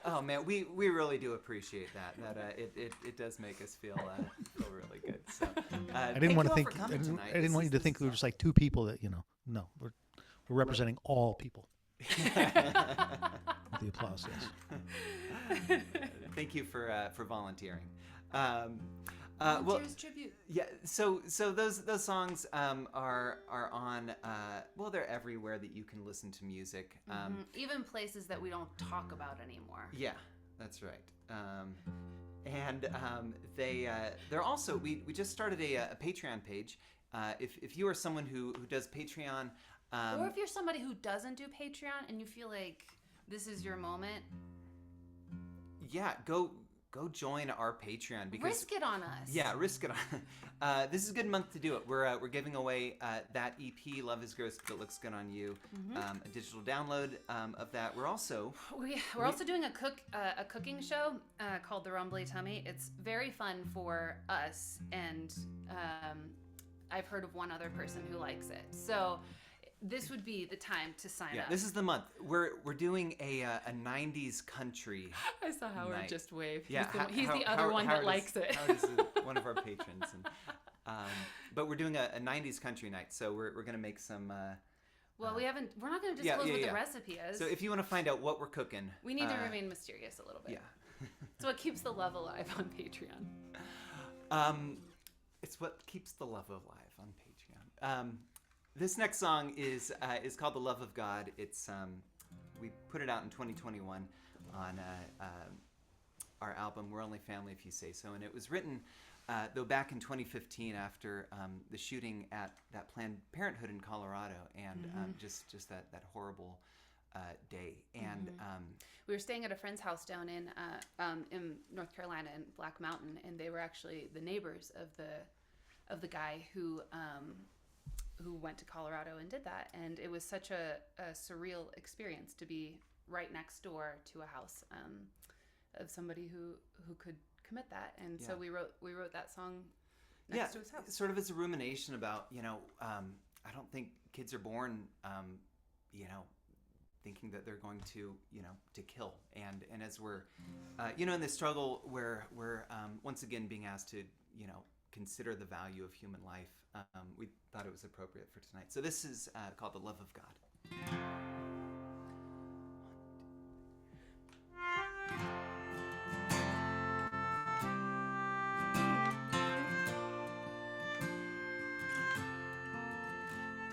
Oh man, we really do appreciate that. It does make us feel really good. So I didn't want to think. I didn't want you to think we were just like two people that No, we're representing all people. The applause, yes. Thank you for volunteering. Volunteers tribute. Yeah, so those songs are on they're everywhere that you can listen to music. Even places that we don't talk about anymore. Yeah, that's right. They're also we just started a Patreon page. If you are someone who does Patreon, Or if you're somebody who doesn't do Patreon and you feel like this is your moment, yeah, go join our Patreon because risk it on us. Yeah, risk it on. This is a good month to do it. We're giving away that EP, Love Is Gross But Looks Good on You, a digital download of that. We're also We're also doing a cooking show called The Rumbly Tummy. It's very fun for us, and I've heard of one other person who likes it. So this would be the time to sign up. This is the month. We're doing a 90s country. I saw Howard night. just wave. Yeah, He's the other one that likes it. Howard is one of our patrons, but we're doing a 90s country night. So we're gonna make some. Well, we're not going to disclose what the recipe is. So if you want to find out what we're cooking, we need to remain mysterious a little bit. Yeah. It's what keeps the love alive on Patreon. It's what keeps the love alive on Patreon. This next song is called "The Love of God." It's we put it out in 2021 on our album "We're Only Family If You Say So," and it was written though back in 2015 after the shooting at that Planned Parenthood in Colorado, and just that horrible day. And We were staying at a friend's house down in North Carolina in Black Mountain, and they were actually the neighbors of the guy who went to Colorado and did that. And it was such a surreal experience to be right next door to a house of somebody who could commit that. And so we wrote that song next to his house. Sort of as a rumination about, I don't think kids are born, thinking that they're going to, to kill. And as we're, in this struggle where we're once again being asked to, consider the value of human life, we thought it was appropriate for tonight. So this is called "The Love of God."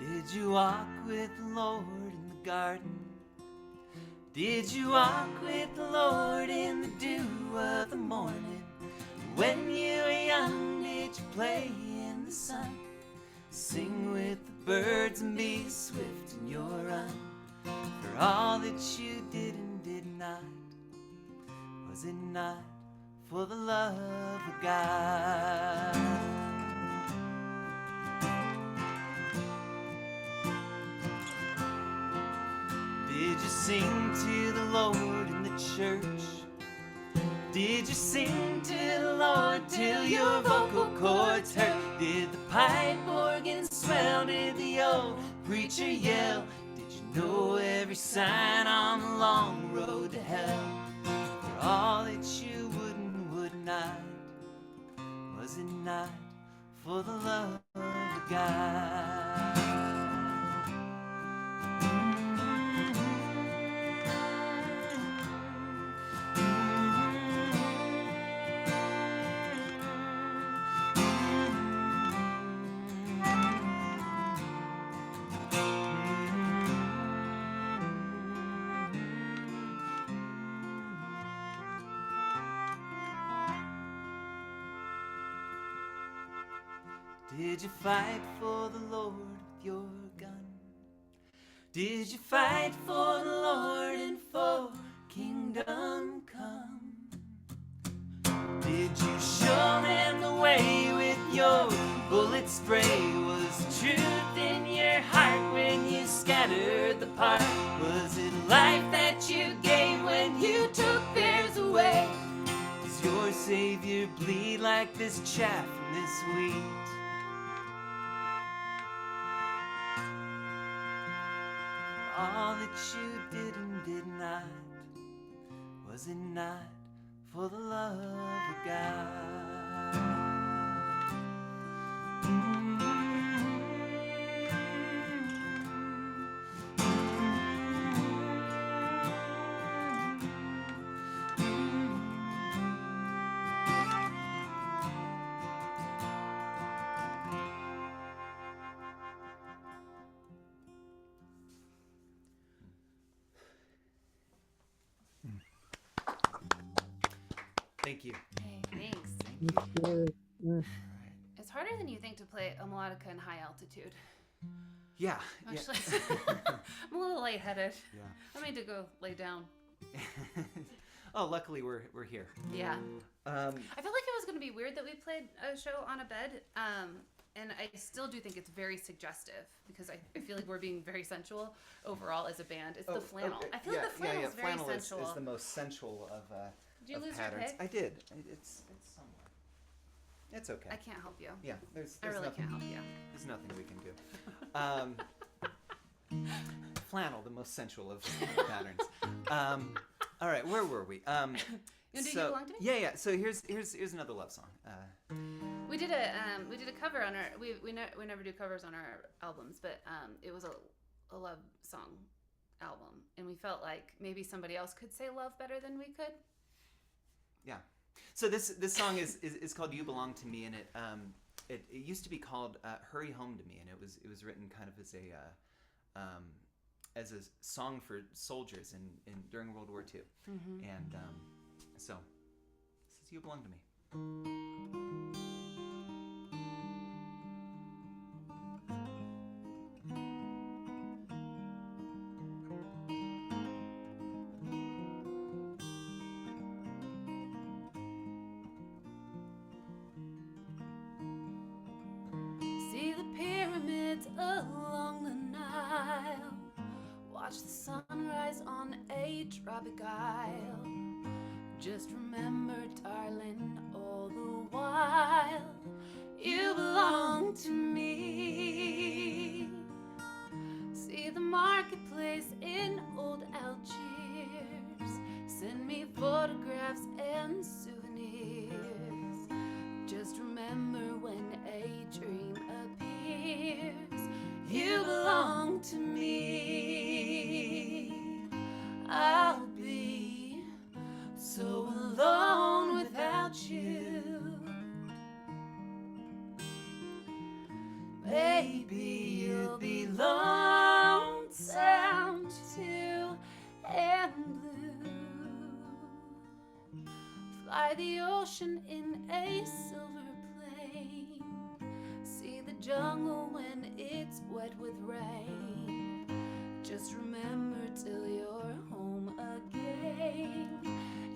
Did you walk with the Lord in the garden? Did you walk with the Lord in the dew of the morning? When you were young, did you play in the sun? Sing with the birds and be swift in your run? For all that you did and did not, was it not for the love of God? Did you sing to the Lord in the church? Did you sing to the Lord till your vocal cords hurt? Did the pipe organ swell? Did the old preacher yell? Did you know every sign on the long road to hell? For all that you would and would not, was it not for the love of God? Did you fight for the Lord with your gun? Did you fight for the Lord and for kingdom come? Did you show them the way with your bullet spray? Was truth in your heart when you scattered the part? Was it life that you gave when you took theirs away? Does your Savior bleed like this chaff and this wheat? All that you did and did not, was it not for the love of God? Thank you. Hey, thanks. It's harder than you think to play a melodica in high altitude. Yeah. Actually, I'm a little lightheaded. Yeah. I need to go lay down. Oh, luckily we're here. Yeah. I felt like it was going to be weird that we played a show on a bed. And I still do think it's very suggestive because I feel like we're being very sensual overall as a band. It's the flannel. Okay. I feel like the flannel is very flannel sensual. is the most sensual of Did you of lose patterns. your pick? I did. It's somewhere. It's okay. I can't help you. Yeah, there's I really nothing, can't help you. There's nothing we can do. Flannel, the most sensual of patterns. All right, where were we? You want to do You Belong to Me? Yeah. So here's another love song. We did a cover on our we never do covers on our albums, but it was a love song album, and we felt like maybe somebody else could say love better than we could. Yeah. So this song is called "You Belong to Me," and it used to be called "Hurry Home to Me," and it was written kind of as a song for soldiers in during World War II, and so this is "You Belong to Me." See the pyramids along the Nile. Watch the sunrise on a tropic isle. Just remember, darling, all the while, you belong to me. See the marketplace in old Algiers. Send me photographs and souvenirs. Just remember, when a dream appears, you belong to me. I'll be so alone without you. Baby, you'll be lonesome too, and blue. Fly the ocean in a silver plane. See the jungle when it's wet with rain. Just remember, till you're home again,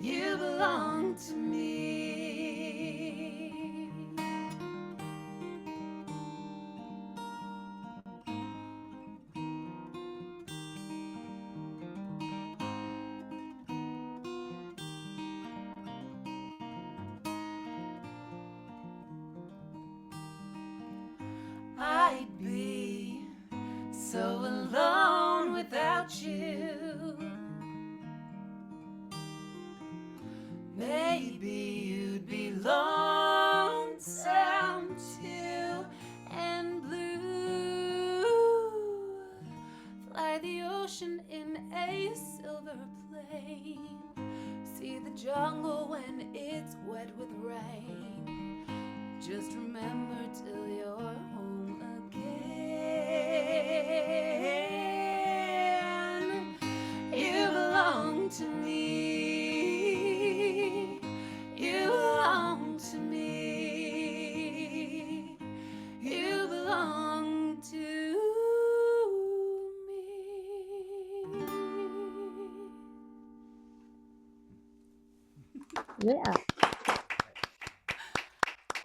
you belong to me. I'd be so alone without you. Maybe you'd be lonesome too, and blue. Fly the ocean in a silver plane. See the jungle when it's wet with rain. Just remember, till you're home again, you belong to me. You belong to me. You belong to me. Yeah.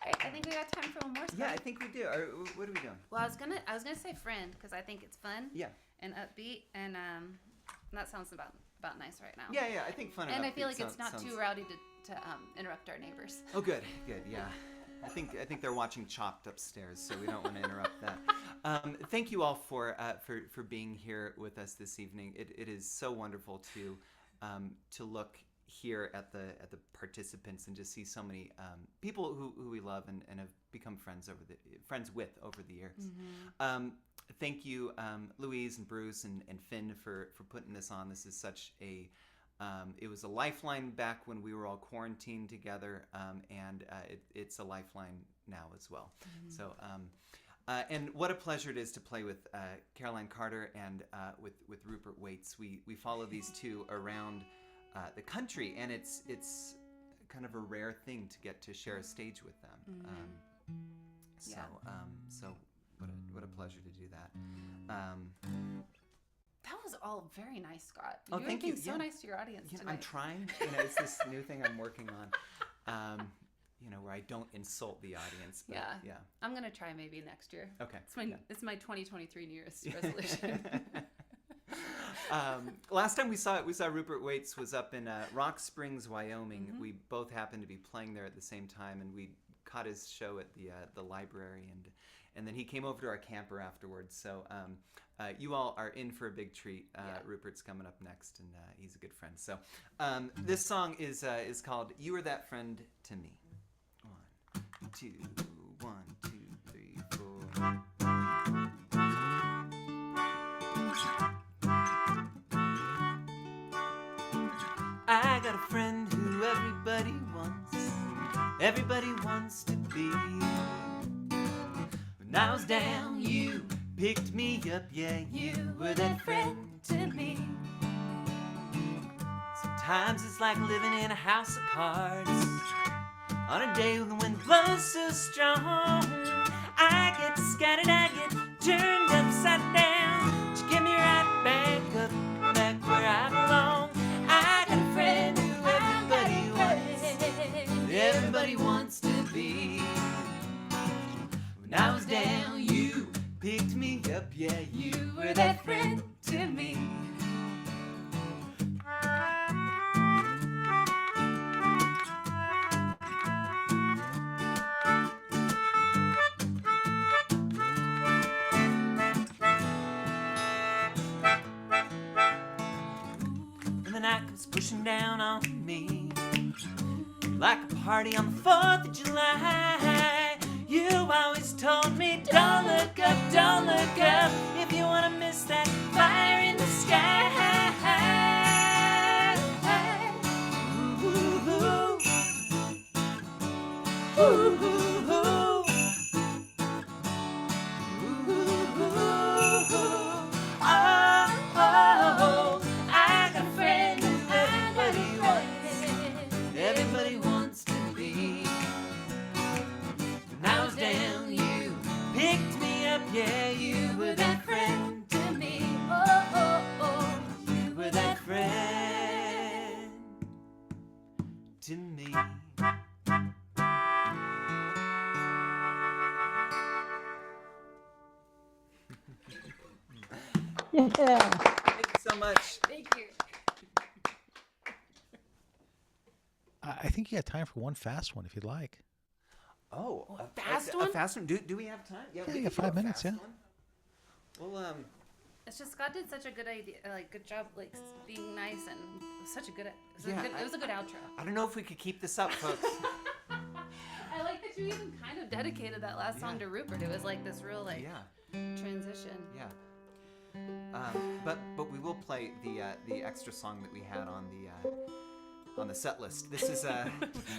I think we got time for one more song. Yeah, I think we do. What are we doing? Well, I was gonna say "Friend" because I think it's fun Yeah. and upbeat, and that sounds about nice right now. Yeah, I think fun. And I upbeat feel like it's not sounds- too rowdy to interrupt our neighbors. Oh, good, yeah. I think they're watching Chopped upstairs, so we don't want to interrupt that. Thank you all for being here with us this evening. It is so wonderful to look here at the participants and just see so many people who we love and have become friends with over the years. Thank you, Louise and Bruce and Finn for putting this on. This is such a it was a lifeline back when we were all quarantined together, and it's a lifeline now as well. So, and what a pleasure it is to play with Caroline Carter and with Rupert Waits. We follow these two around the country, and it's kind of a rare thing to get to share a stage with them. So what a pleasure to do that. That was all very nice, Scott. Oh, thank you. You're being so nice to your audience Yeah, tonight. I'm trying. It's this new thing I'm working on. Where I don't insult the audience. But yeah. I'm gonna try maybe next year. Okay. It's my 2023 New Year's resolution. Last time we saw Rupert Waits was up in Rock Springs, Wyoming. We both happened to be playing there at the same time, and we caught his show at the library, and then he came over to our camper afterwards. So you all are in for a big treat. Rupert's coming up next, and he's a good friend. So this song is called "You Were That Friend to Me." 1, 2, 1, 2, 3, 4. I got a friend who everybody wants. everybody wants to be. When I was down, you picked me up, yeah, you were that friend to me. Sometimes it's like living in a house of cards. On a day when the wind blows so strong, I get scattered, I get turned upside down. But you get me right back up, back where I belong. I got a friend who everybody wants to be. When I was down, you picked me up, yeah, you were that friend to me. And the night comes pushing down on me like a party on the 4th of July. You always told me, don't look up, don't look up, if you want to miss that fire in the sky. Ooh, ooh, ooh, ooh, ooh. I got a friend who everybody wants to be. When I was down, you picked me up, yeah, you were that friend to me. Oh, oh, oh, you were that friend to me. Yeah. Thank you so much. Thank you. I think you got time for one fast one if you'd like. Oh, a fast A one? fast one? Do we have time? Yeah, we you can got do 5 a minutes, fast yeah. one. Well, It's just Scott did such a good idea, like good job, like being nice, and it was such a good. It was, Yeah, it was a good outro. I don't know if we could keep this up, folks. I like that you even kind of dedicated that last song Yeah. to Rupert. It was like this real like Yeah, transition. yeah. But we will play the extra song that we had on the set list. This is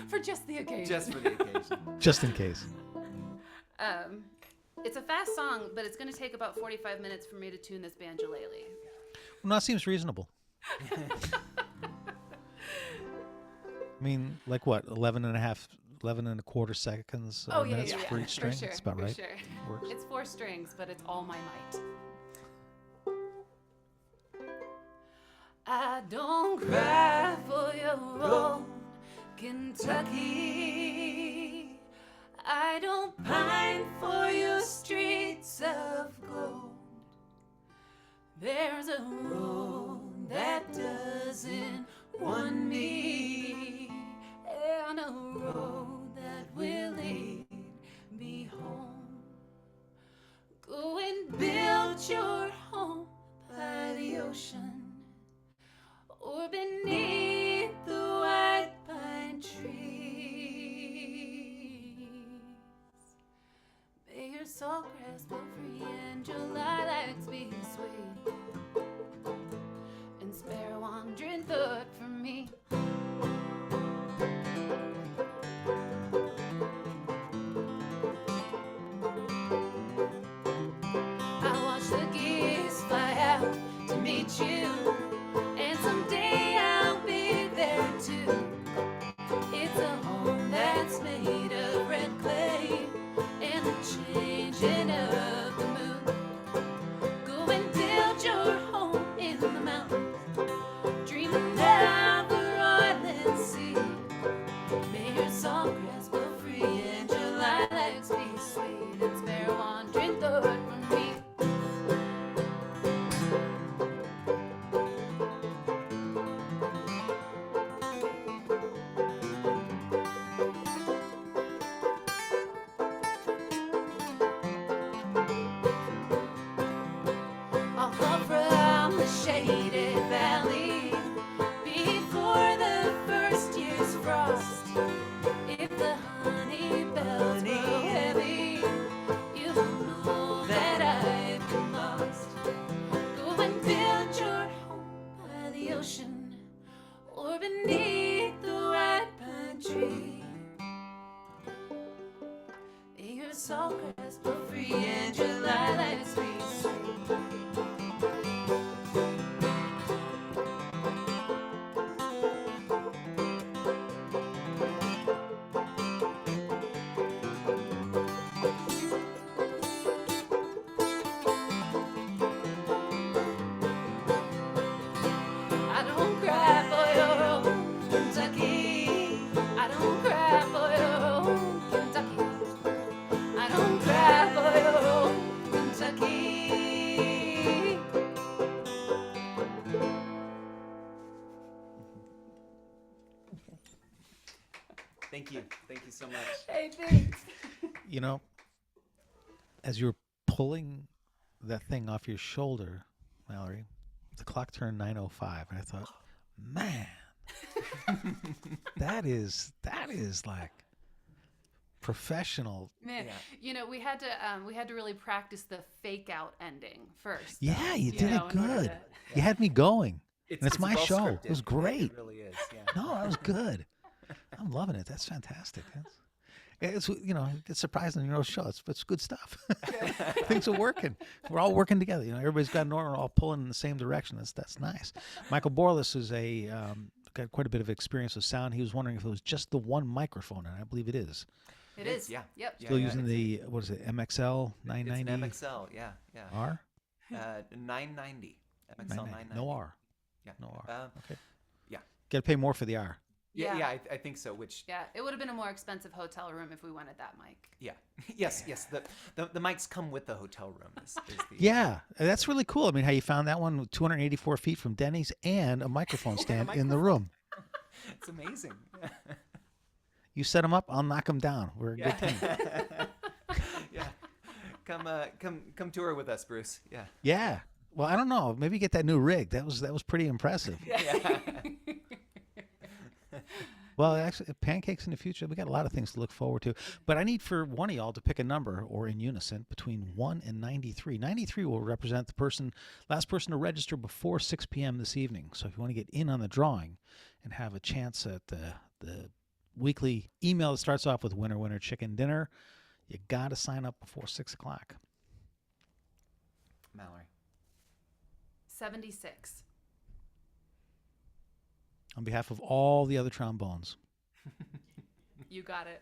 For just the occasion. just for the occasion. Just in case. It's a fast song, but it's going to take about 45 minutes for me to tune this banjolele. Well, that seems reasonable. I mean, like what, 11 and a quarter seconds minutes for each string? For sure, That's about for right. Sure. Works. It's 4 strings, but it's all my might. I don't cry for your old Kentucky. I don't pine for your streets of gold. There's a road that doesn't want me, and a road that will lead me home. Go and build your home by the ocean, or beneath the white pine trees. May your salt grass grow free and your lilacs be sweet, and spare a wandering thought for me. I watch the geese fly out to meet you, and someday I'll be there too. It's a home that's made of red clay and the changing of the moon. Go and build your home in the mountains, dreaming of the roiling sea. May your salt grass grow free and your lilacs be sweet, and spare a wandering thought from me. I'll come from the shaded valley before the first year's frost. If the honey bells grow heavy, you will know that I've been lost. Go and build your home by the ocean, or beneath the white pine tree. tall grass, but free in July like it's free. I don't cry for your own Kentucky. I don't cry for your own Kentucky. I don't cry for your own Kentucky. Thank you. Thank you so much. Hey, thanks. You know, as you were pulling that thing off your shoulder, Mallory, the clock turned 9:05, and I thought, man, that is like professional. Man, Yeah. you know, we had to really practice the fake out ending first. Yeah, you did know, it in order good. to- You had me going. It's, And it's my well show. scripted. It was great. It really is. Yeah. No, that was good. I'm loving it. That's fantastic. It's it's surprising in your show. It's good stuff. Things are working. We're all working together. You know, everybody's got an order. We're all pulling in the same direction. That's nice. Michael Borlas is got quite a bit of experience with sound. He was wondering if it was just the one microphone, and I believe it is. It is. Yeah. Yep. Yeah, Still yeah, using it's- the what is it, MXL It's 990 an MXL. Yeah. Yeah. R? 990. MXL 990. No R. Yeah. No R. Okay. Yeah. Got to pay more for the R. Yeah. Yeah. Yeah. I think so. Which. Yeah, it would have been a more expensive hotel room if we wanted that mic. Yeah. Yes. Yes. The mics come with the hotel room. Is the, Yeah, that's really cool. I mean, how you found that one with 284 feet from Denny's and a microphone stand in the room. It's amazing. You set them up, I'll knock them down. We're a good team. Yeah. Come tour with us, Bruce. Yeah. Yeah. Well, I don't know. Maybe get that new rig. That was pretty impressive. Yeah. Well, actually, pancakes in the future. We got a lot of things to look forward to. But I need for one of y'all to pick a number, or in unison, between 1 and 93. 93 will represent the last person to register before 6 p.m. this evening. So if you want to get in on the drawing and have a chance at the weekly email that starts off with winner, winner, chicken dinner, you got to sign up before 6 o'clock. Mallory. 76. On behalf of all the other trombones. You got it.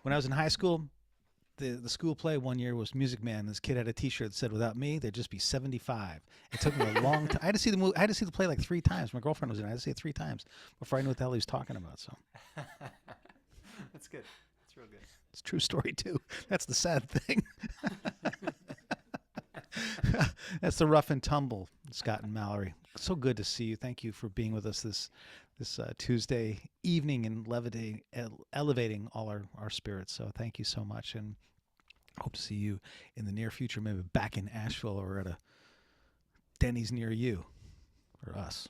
When I was in high school, the school play one year was Music Man. This kid had a T-shirt that said, "Without me, there'd just be 75." It took me a long time. I had to see the movie. I had to see the play like 3 times. My girlfriend was in it. I had to see it 3 times before I knew what the hell he was talking about. So That's good. That's real good. it's a true story too. That's the sad thing. That's the rough and tumble, Scott and Mallory. So good to see you. Thank you for being with us this Tuesday evening and elevating all our spirits. So thank you so much, and hope to see you in the near future, maybe back in Asheville or at a Denny's near you or us.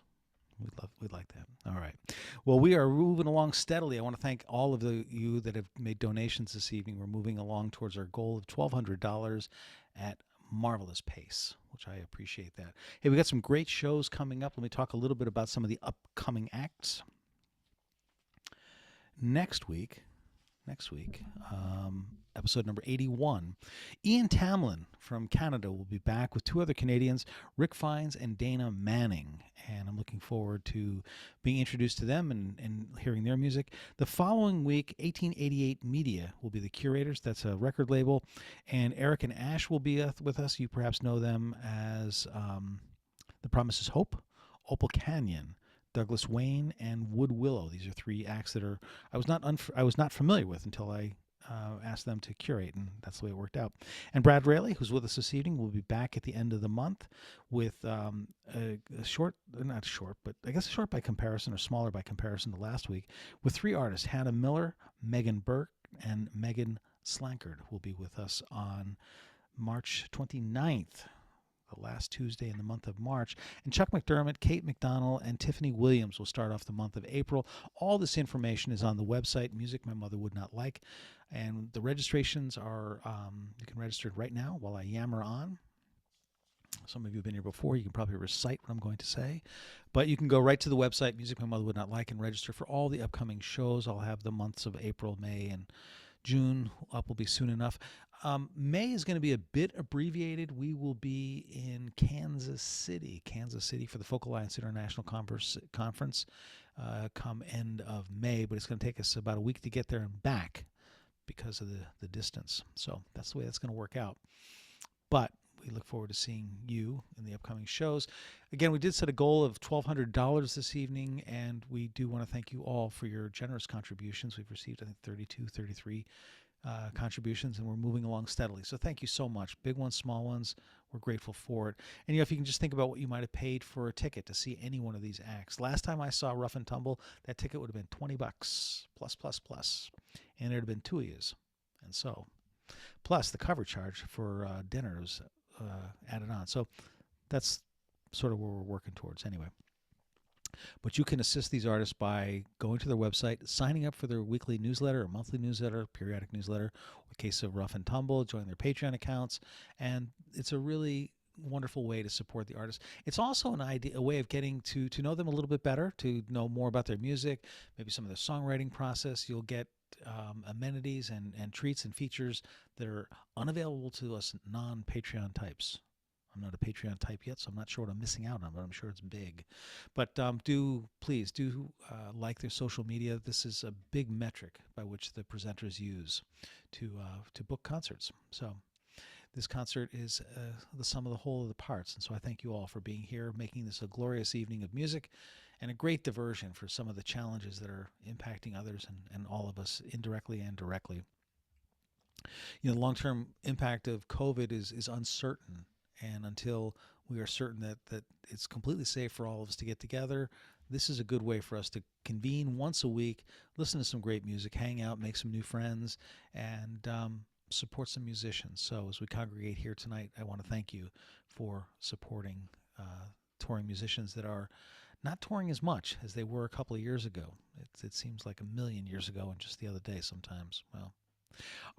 We'd like that. All right. Well, we are moving along steadily. I want to thank all of you that have made donations this evening. We're moving along towards our goal of $1,200 at marvelous pace, which I appreciate that. Hey, we got some great shows coming up. Let me talk a little bit about some of the upcoming acts. Next week, episode number 81, Ian Tamlin from Canada will be back with 2 other Canadians, Rick Fiennes and Dana Manning. And I'm looking forward to being introduced to them and hearing their music. The following week, 1888 Media will be the curators. That's a record label. And Eric and Ash will be with us. You perhaps know them as The Promise is Hope, Opal Canyon, Douglas Wayne, and Wood Willow. These are 3 acts that I was not familiar with until I asked them to curate, and that's the way it worked out. And Brad Raley, who's with us this evening, will be back at the end of the month with a short, not short, but I guess short by comparison or smaller by comparison to last week, with 3 artists, Hannah Miller, Megan Burke, and Megan Slankard will be with us on March 29th. The last Tuesday in the month of March. And Chuck McDermott, Kate McDonald, and Tiffany Williams will start off the month of April. All this information is on the website, Music My Mother Would Not Like. And the registrations are, you can register right now while I yammer on. Some of you have been here before. You can probably recite what I'm going to say. But you can go right to the website, Music My Mother Would Not Like, and register for all the upcoming shows. I'll have the months of April, May, and June up will be soon enough. May is going to be a bit abbreviated. We will be in Kansas City for the Folk Alliance International Conference come end of May, but it's going to take us about a week to get there and back because of the distance. So that's the way that's going to work out. But we look forward to seeing you in the upcoming shows. Again, we did set a goal of $1,200 this evening, and we do want to thank you all for your generous contributions. We've received, I think, 32, 33 contributions, and we're moving along steadily. So thank you so much. Big ones, small ones, we're grateful for it. And if you can just think about what you might have paid for a ticket to see any one of these acts. Last time I saw Rough and Tumble, that ticket would have been $20 plus. And it would have been 2 of yous. And so, plus the cover charge for dinner was added on. So that's sort of where we're working towards anyway. But you can assist these artists by going to their website, signing up for their weekly newsletter or monthly newsletter, periodic newsletter. In the case of Rough and Tumble, join their Patreon accounts. And it's a really wonderful way to support the artists. It's also a way of getting to know them a little bit better, to know more about their music, maybe some of their songwriting process. You'll get amenities and treats and features that are unavailable to us non-Patreon types. I'm not a Patreon type yet, so I'm not sure what I'm missing out on, but I'm sure it's big. But please do like their social media. This is a big metric by which the presenters use to book concerts. So this concert is the sum of the whole of the parts. And so I thank you all for being here, making this a glorious evening of music and a great diversion for some of the challenges that are impacting others and all of us indirectly and directly. The long-term impact of COVID is uncertain. And until we are certain that it's completely safe for all of us to get together, this is a good way for us to convene once a week, listen to some great music, hang out, make some new friends, and support some musicians. So as we congregate here tonight, I want to thank you for supporting touring musicians that are not touring as much as they were a couple of years ago. It seems like a million years ago and just the other day sometimes. Well,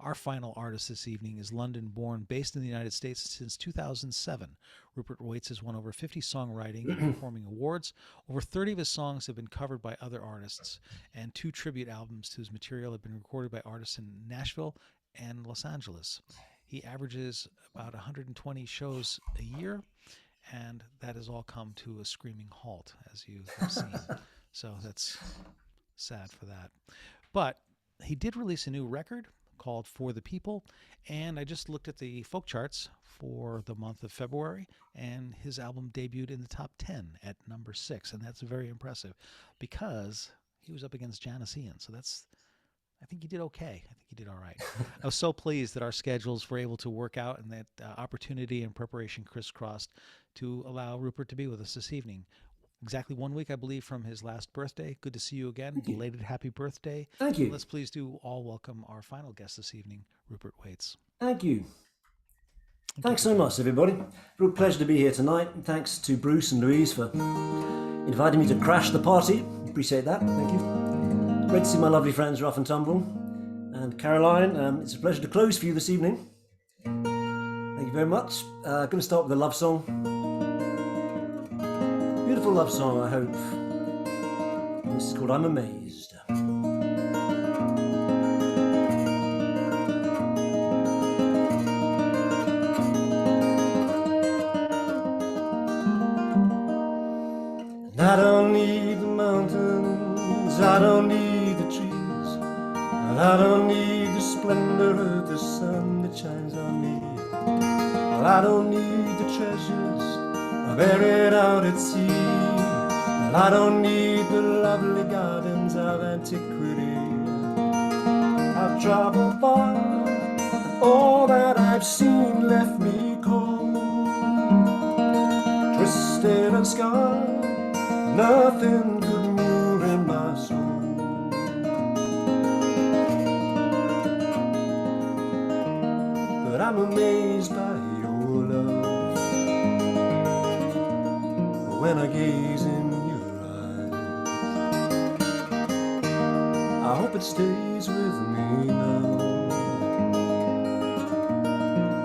our final artist this evening is London-born, based in the United States since 2007. Rupert Waits has won over 50 songwriting and performing awards. Over 30 of his songs have been covered by other artists, and 2 tribute albums to his material have been recorded by artists in Nashville and Los Angeles. He averages about 120 shows a year, and that has all come to a screaming halt, as you have seen. So that's sad for that. But he did release a new record called For the People, and I just looked at the folk charts for the month of February, and his album debuted in the top 10 at number 6, and that's very impressive because he was up against Janis Ian. So I think he did okay. I think he did all right. I was so pleased that our schedules were able to work out and that opportunity and preparation crisscrossed to allow Rupert to be with us this evening. Exactly 1 week, I believe, from his last birthday. Good to see you again. Belated happy birthday. Thank you. Let's please do all welcome our final guest this evening, Rupert Waits. Thank you. Thanks so much, everybody. Real pleasure to be here tonight. And thanks to Bruce and Louise for inviting me to crash the party. Appreciate that. Thank you. Great to see my lovely friends Rough and Tumble. And Caroline, it's a pleasure to close for you this evening. Thank you very much. Going to start with a love song. Beautiful love song, I hope. This is called I'm Amazed. And I don't need the mountains, I don't need the trees, and I don't need the splendor of the sun that shines on me. Well, I don't need the treasures buried out at sea, and I don't need the lovely gardens of antiquity. I've traveled far, and all that I've seen left me cold, twisted and scarred, nothing could move in my soul. But I'm amazed by your love when I gaze in your eyes. I hope it stays with me now,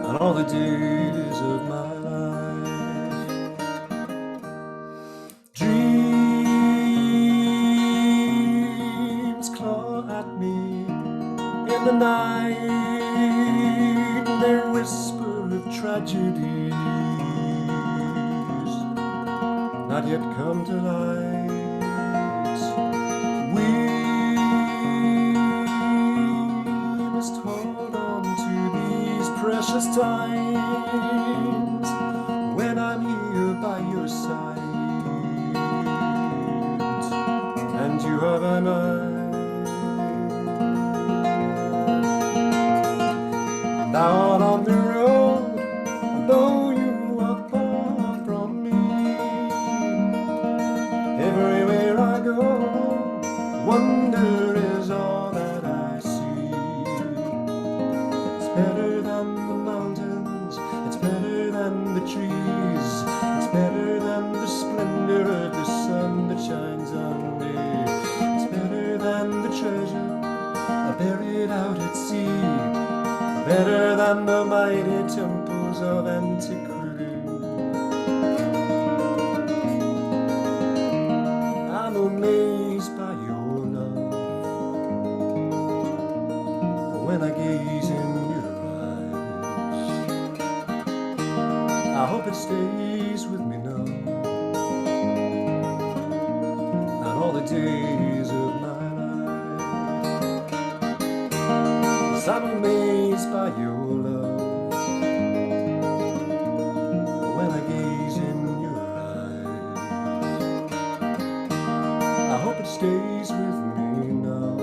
and all the days of my life. the night, their whisper of tragedies not yet come to light. We must hold on to these precious times when I'm here by your side and you are by mine. Out on the road, though you are far from me, everywhere I go, wonder is all that I see. It's better than the mountains, it's better than the trees, it's better than the splendor of the sun that shines on me. It's better than the treasure buried out at sea, better than the mighty temples of antiquity. I'm amazed by your love when I gaze in your eyes. I hope it stays with me now and all the days of my life. I'm amazed by your love when I gaze in your eyes. I hope it stays with me now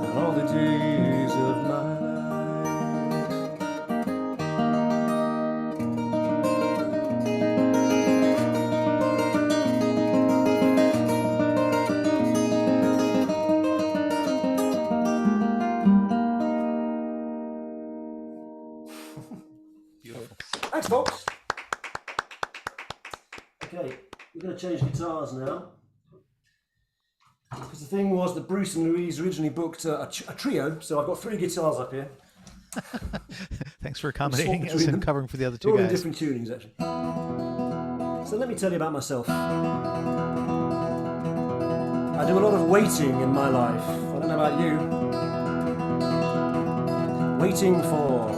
and all the days of my life. Thanks, folks. Okay, we're going to change guitars now. Because the thing was that Bruce and Louise originally booked a trio, so I've got 3 guitars up here. Thanks for accommodating us between and them. covering for the other They're two all in guys. different tunings, actually. So let me tell you about myself. I do a lot of waiting in my life. I don't know about you. Waiting for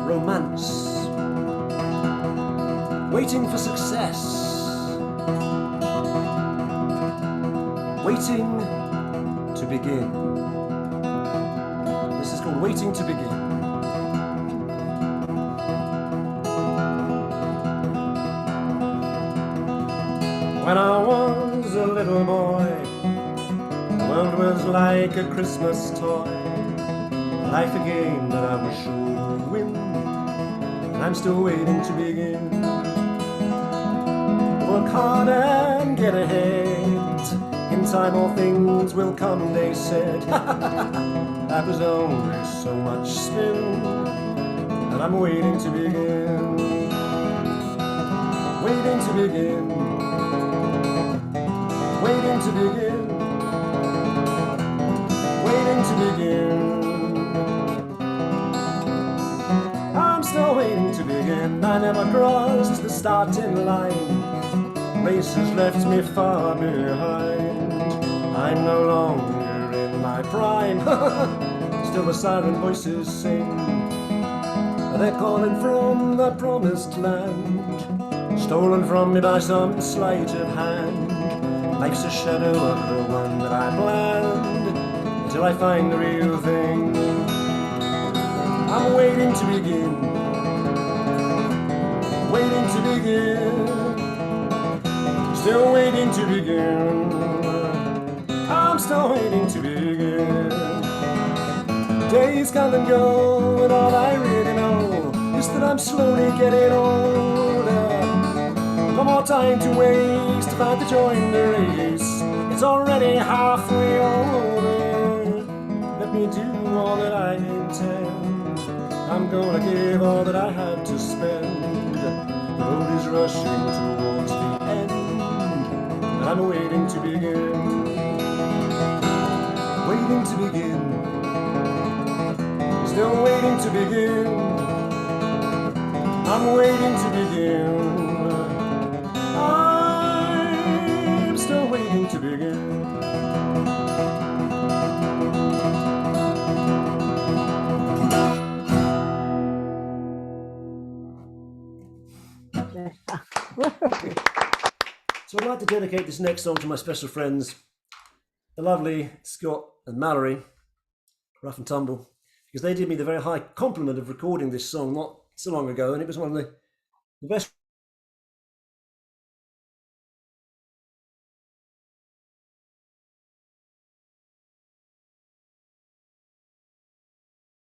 romance. Waiting for success. Waiting to begin. This is called Waiting to Begin. When I was a little boy, the world was like a Christmas toy. Life a game that I was sure to win, and I'm still waiting to begin. Work hard and get ahead. In time all things will come, they said. That was only so much spin, and I'm waiting to begin. Waiting to begin. Waiting to begin. Waiting to begin. I'm still waiting to begin. I never crossed the starting line. Race has left me far behind. I'm no longer in my prime. Still the siren voices sing. They're calling from the promised land, stolen from me by some sleight of hand. Life's a shadow of the one that I planned, until I find the real thing. I'm waiting to begin. Waiting to begin. Still waiting to begin. I'm still waiting to begin. Days come and go, and all I really know is that I'm slowly getting older. No more time to waste if I have to join the race. It's already halfway over. Let me do all that I intend. I'm gonna give all that I have to spend. The road is rushing towards the end, and I'm waiting to begin. Waiting to begin. Still waiting to begin. I'm waiting to begin. I'm still waiting to begin. So I'd like to dedicate this next song to my special friends, the lovely Scott and Mallory, Rough and Tumble, because they did me the very high compliment of recording this song not so long ago, and it was one of the best.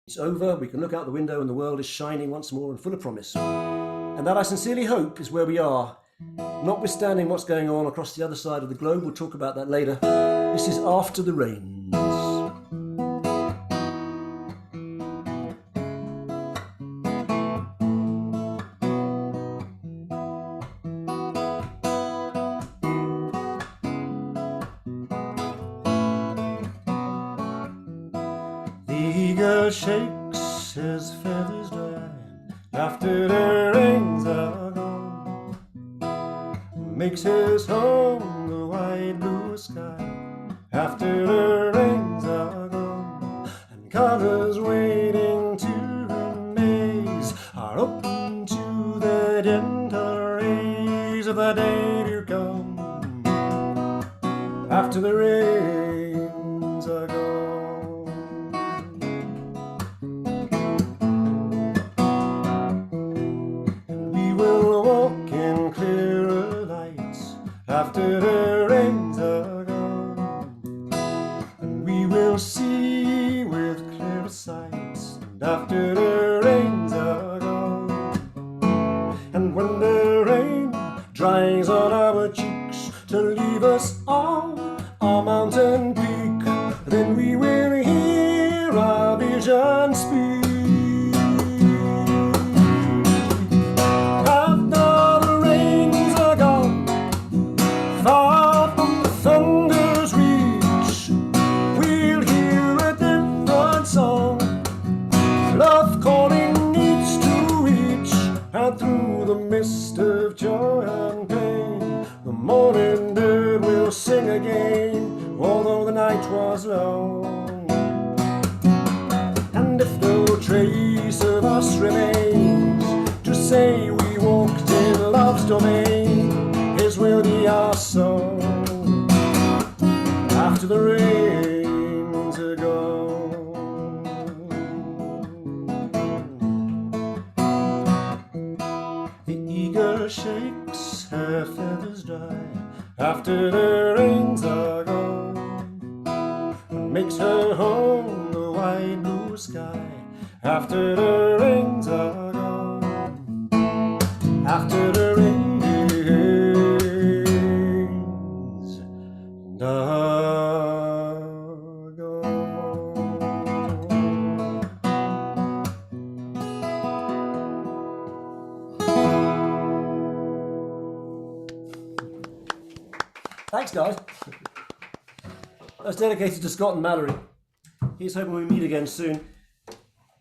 It's over, we can look out the window and the world is shining once more and full of promise. And that I sincerely hope is where we are, notwithstanding what's going on across the other side of the globe. We'll talk about that later. This is After the Rains. Shakes his feathers dry after the rains are gone, makes his home the wide blue sky after the rains are gone, and colors waiting to amaze are open to the gentle rays of the day to come after the rains are gone. After the rains are gone, and we will see with clearer sights. And after the rains are gone, and when the rain dries on our cheeks to leave us on our mountain peak, then we will hear our vision speak. Far from the thunder's reach, we'll hear a different song, love calling each to each, and through the mist of joy and pain, the morning bird will sing again, although the night was long. And if no trace of us remains to say we walked in love's domain, his will be our song after the rains are gone. The eagle shakes her feathers dry after the rains are gone, and makes her home the wide blue sky after the rains are gone, after the rains. Thanks, guys. That's dedicated to Scott and Mallory. Here's hoping we meet again soon.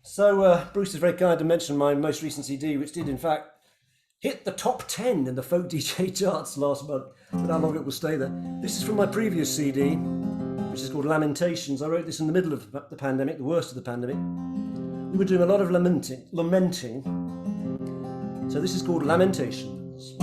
So, Bruce is very kind to mention my most recent CD, which did, in fact, hit the top 10 in the folk DJ charts last month. But how long it will stay there. This is from my previous CD, which is called Lamentations. I wrote this in the middle of the pandemic, the worst of the pandemic. We were doing a lot of lamenting. So this is called Lamentations.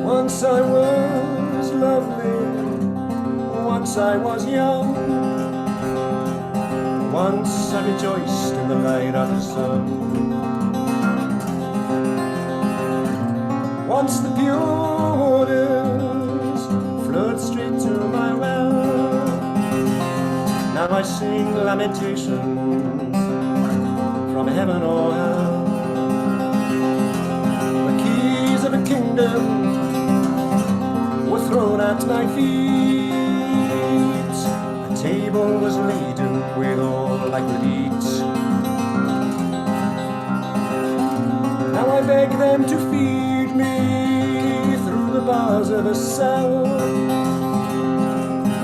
Once I was lovely, once I was young, once I rejoiced in the light of the sun. Once the pure waters flowed straight to my well. Now I sing lamentations from heaven or hell. The keys of a kingdom were thrown at my feet. A table was laden with all I could eat. Now I beg them to feed me through the bars of a cell,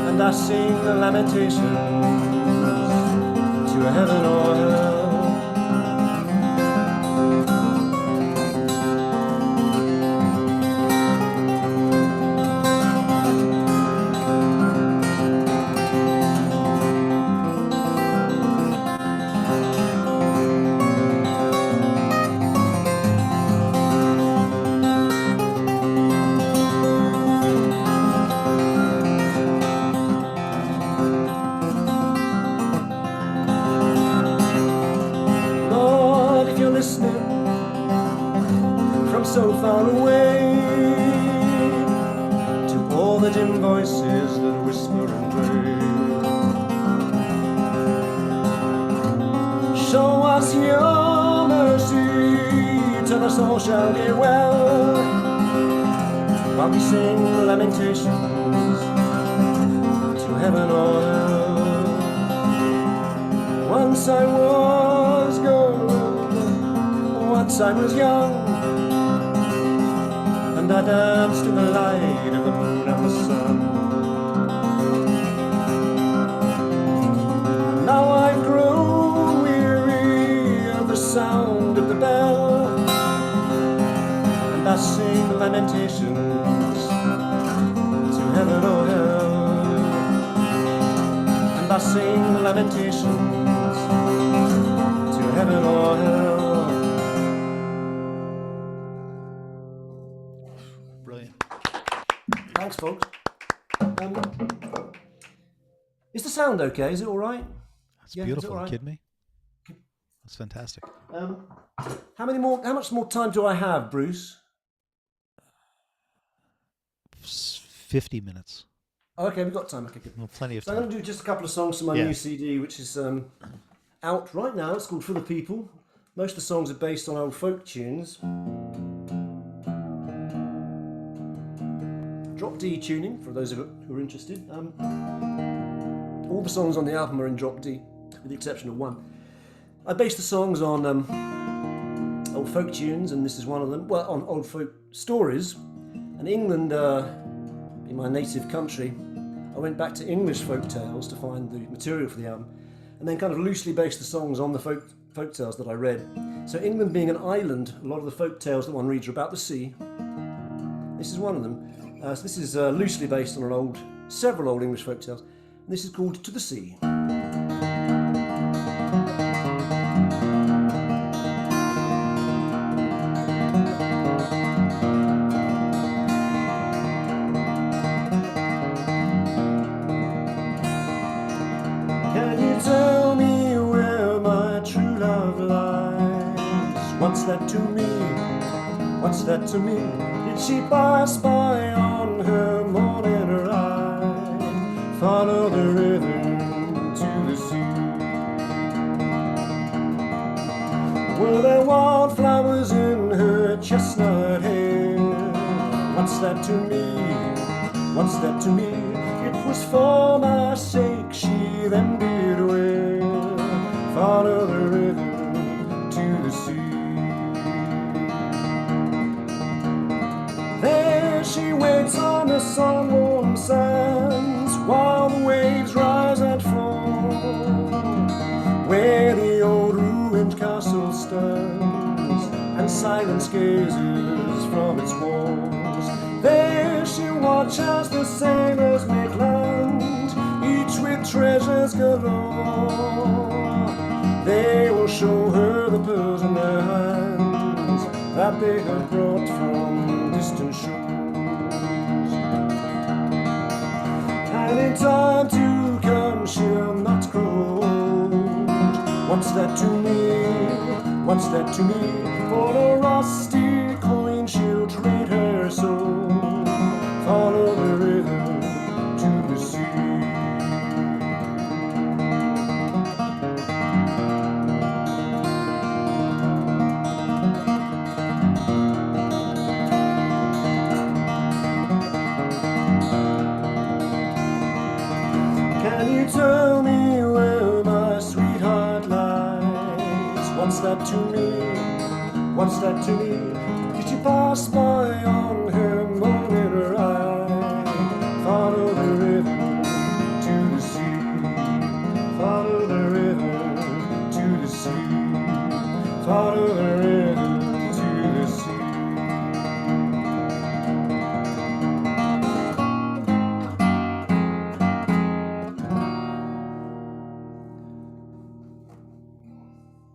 and I sing the lamentations to heaven or hell. so far away, to all the dim voices that whisper and pray. Show us your mercy, till us all shall get well, while we sing lamentations to heaven or hell. Once I was gold, once I was young, and I danced in the light of the moon and the sun. And now I've grown weary of the sound of the bell, and I sing lamentations to heaven or hell. And I sing lamentations to heaven or hell. Brilliant. Thanks, folks. Is the sound okay? Is it all right? That's Yeah, is it beautiful. all right? You kidding me? That's fantastic. How much more time do I have, Bruce? 50 minutes. Oh, okay, we've got time. Okay, good. Well, plenty of So I'm going time. to do just a couple of songs from my Yeah. new CD, which is out right now. It's called For the People. Most of the songs are based on old folk tunes. Drop D tuning, for those of you who are interested. All the songs on the album are in drop D, with the exception of one. I based the songs on old folk tunes, and this is one of them. Well, on old folk stories. And England, in my native country, I went back to English folk tales to find the material for the album, and then kind of loosely based the songs on the folk tales that I read. So England being an island, a lot of the folk tales that one reads are about the sea. This is one of them. So this is loosely based on several old English folk tales. And this is called To the Sea. Can you tell me where my true love lies? What's that to me? What's that to me? Did she pass by on her morning ride? Follow the river to the sea. Were there wildflowers in her chestnut hair? What's that to me? What's that to me? It was for my sake she then did wear. Follow the river to the sea. There she waits on the sun-warm sands, while the waves rise and fall, where the old ruined castle stands, and silence gazes from its walls. There she watches the sailors make land, each with treasures galore. They will show her the pearls in their hands that they have brought from distant shores. And in time to come she'll not grow old. What's that to me? What's that to me? For a rusty coin she'll trade her soul. Follow the river to the sea. Can you tell me where my sweetheart lies? What's that to me? What's that to me? Did she pass by on her morning ride? Follow the river to the sea. Follow the river to the sea. Follow the river to the sea.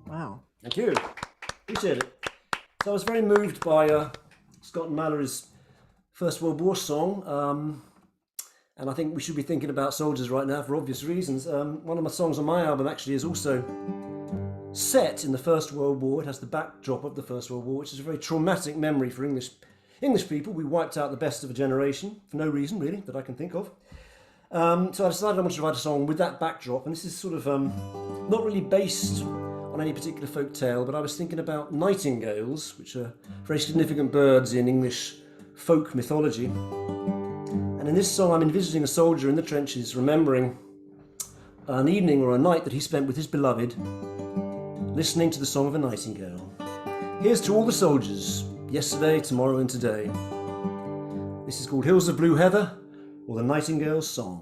Wow. Thank you. Appreciate it. So I was very moved by Scott Mallory's First World War song. And I think we should be thinking about soldiers right now for obvious reasons. One of my songs on my album actually is also set in the First World War. It has the backdrop of the First World War, which is a very traumatic memory for English people. We wiped out the best of a generation for no reason, really, that I can think of. So I decided I wanted to write a song with that backdrop, and this is sort of not really based on any particular folk tale, but I was thinking about nightingales, which are very significant birds in English folk mythology. And in this song I'm envisaging a soldier in the trenches remembering an evening or a night that he spent with his beloved, listening to the song of a nightingale. Here's to all the soldiers, yesterday, tomorrow and today. This is called Hills of Blue Heather, or the Nightingale's Song.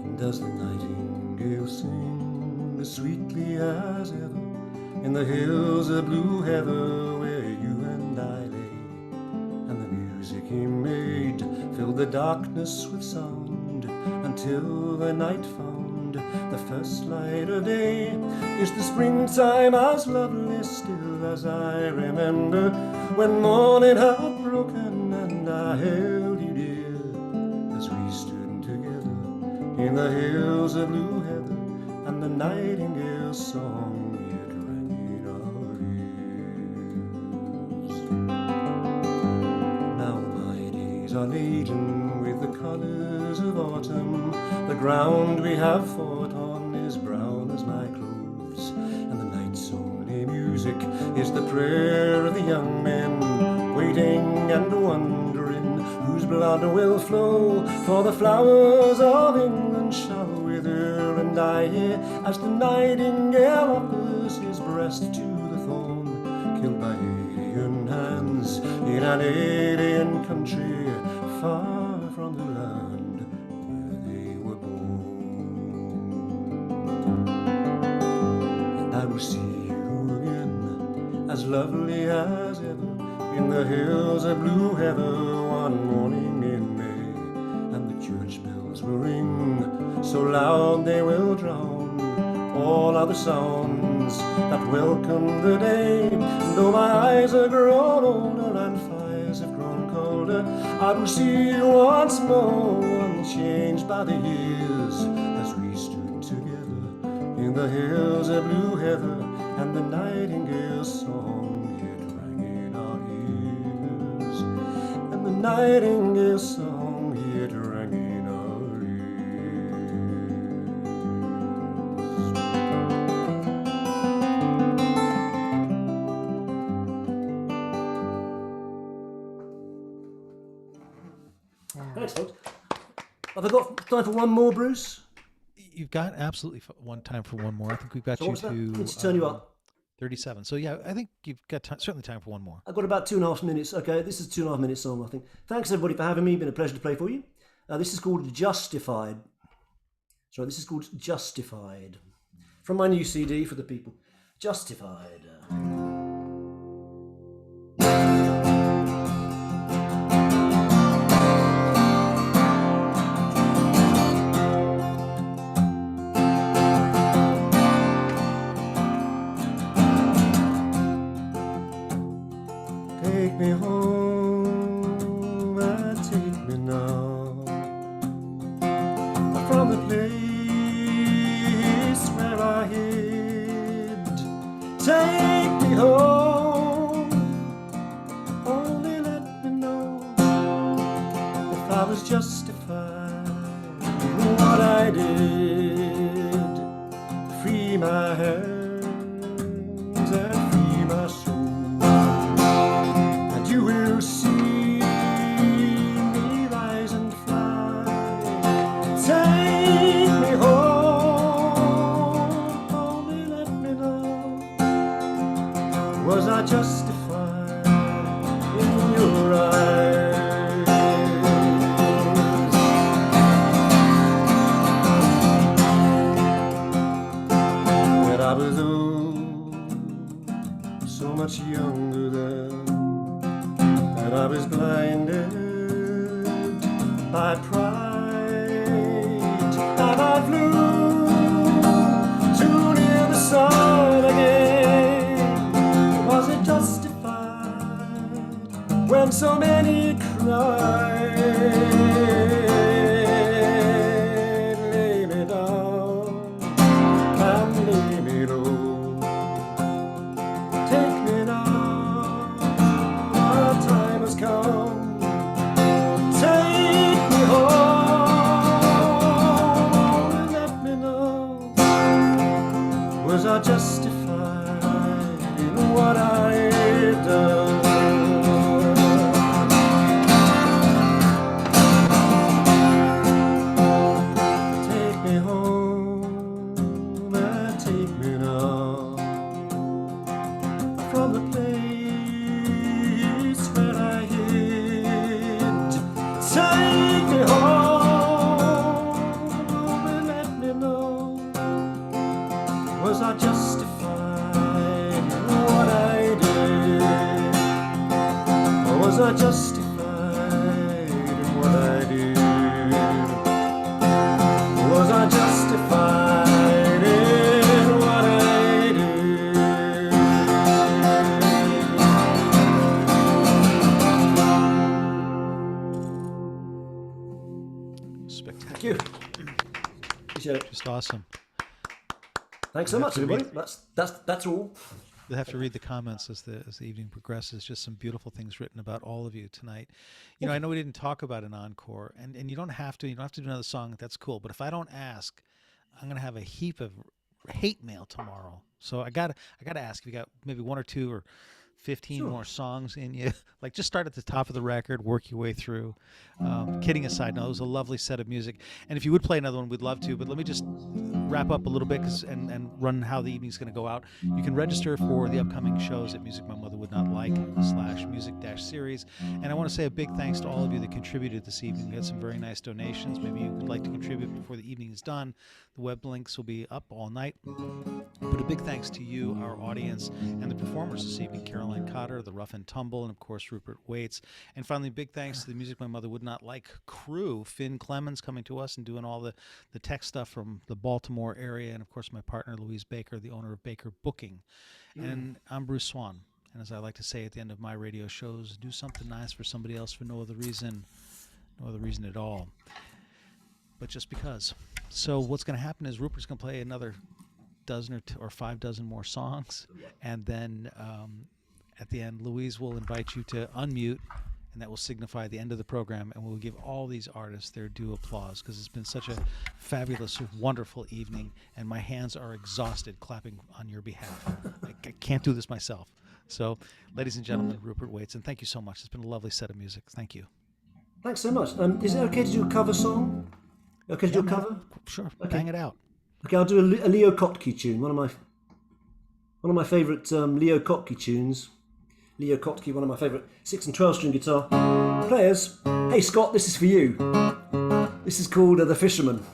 And does the nightingale sing as sweetly as ever in the hills of blue heather where you and I lay? And the music he made filled the darkness with sound until the night found the first light of day. Is the springtime as lovely still as I remember when morning had broken and I held you dear as we stood together in the hills of blue heather, and the nightingale's song yet rang in our ears. Now my days are laden with the colours of autumn. The ground we have fought on is brown as my clothes, and the night's only music is the prayer of the young men, waiting and wondering whose blood will flow, for the flowers of England shall wither. And I hear as the nightingale offers his breast to the thorn, killed by alien hands in an alien country, far from the land where they were born. And I will see you again, as lovely as ever, in the hills of blue heather one morning in May. And the church bells will ring so loud they will drown all other sounds that welcome the day. And though my eyes are grown older and fires have grown colder, I will see you once more, unchanged by the years, as we stood together in the hills of blue heather, and the nightingale's song yet rang in our ears, and the nightingale's song yet rang in our Thanks, folks. Have I got time for one more, Bruce? You've got absolutely one time for one more. I think we've got So you what's that? to Let's turn you up. 37. So yeah, I think you've got certainly time for one more. I've got about 2.5 minutes. Okay, this is a 2.5 minute song, I think. Thanks, everybody, for having me. Been a pleasure to play for you. This is called Justified. Sorry, this is called Justified. From my new CD for the people. Justified. Take me home and take me now from the place where I hid. Take me home, only let me know if I was justified in what I did. Free my hands and free my soul. You will see me rise and fly. Take me home, only let me know. Was I justified in your eyes? When I was old, so much younger then, and I was blinded by pride, and I flew too near the sun again. Was it just I justified in what I did? Or was I justified in what I did? Or was I justified in what I did? Spectacular. Thank you. Appreciate it. Just awesome. Thanks so You have much, to everybody. read- That's all. You'll have to read the comments as the evening progresses. Just some beautiful things written about all of you tonight. You know, I know we didn't talk about an encore, and you don't have to. You don't have to do another song. That's cool. But if I don't ask, I'm gonna have a heap of hate mail tomorrow. So I gotta ask if you got maybe one or two or 15 Sure. more songs in you. Like, just start at the top of the record, work your way through. Kidding aside, no, it was a lovely set of music. And if you would play another one, we'd love to. But let me just wrap up a little bit and run how the evening's going to go out. You can register for the upcoming shows at Music My Mother Would Not Like /music-series. And I want to say a big thanks to all of you that contributed this evening. We had some very nice donations. Maybe you would like to contribute before the evening is done. The web links will be up all night. But a big thanks to you, our audience, and the performers this evening, Caroline Cotter, the Rough and Tumble, and of course Rupert Waits. And finally, big thanks to the Music My Mother Would Not Like crew, Finn Clemens coming to us and doing all the tech stuff from the Baltimore area, and of course my partner Louise Baker, the owner of Baker Booking. And I'm Bruce Swan. And as I like to say at the end of my radio shows, do something nice for somebody else for no other reason at all, but just because. So what's going to happen is Rupert's going to play another dozen or 5 dozen more songs, and then at the end, Louise will invite you to unmute, and that will signify the end of the program, and we'll give all these artists their due applause, because it's been such a fabulous, wonderful evening, and my hands are exhausted clapping on your behalf. I can't do this myself. So, ladies and gentlemen, Rupert Waits, and thank you so much. It's been a lovely set of music. Thank you. Thanks so much. Is it okay to do a cover song? Okay to do a cover? Sure, Okay. bang it out. Okay, I'll do a Leo Kottke tune. One of my favourite Leo Kottke tunes. Leo Kottke, one of my favourite 6 and 12 string guitar players. Hey Scott, this is for you. This is called The Fisherman.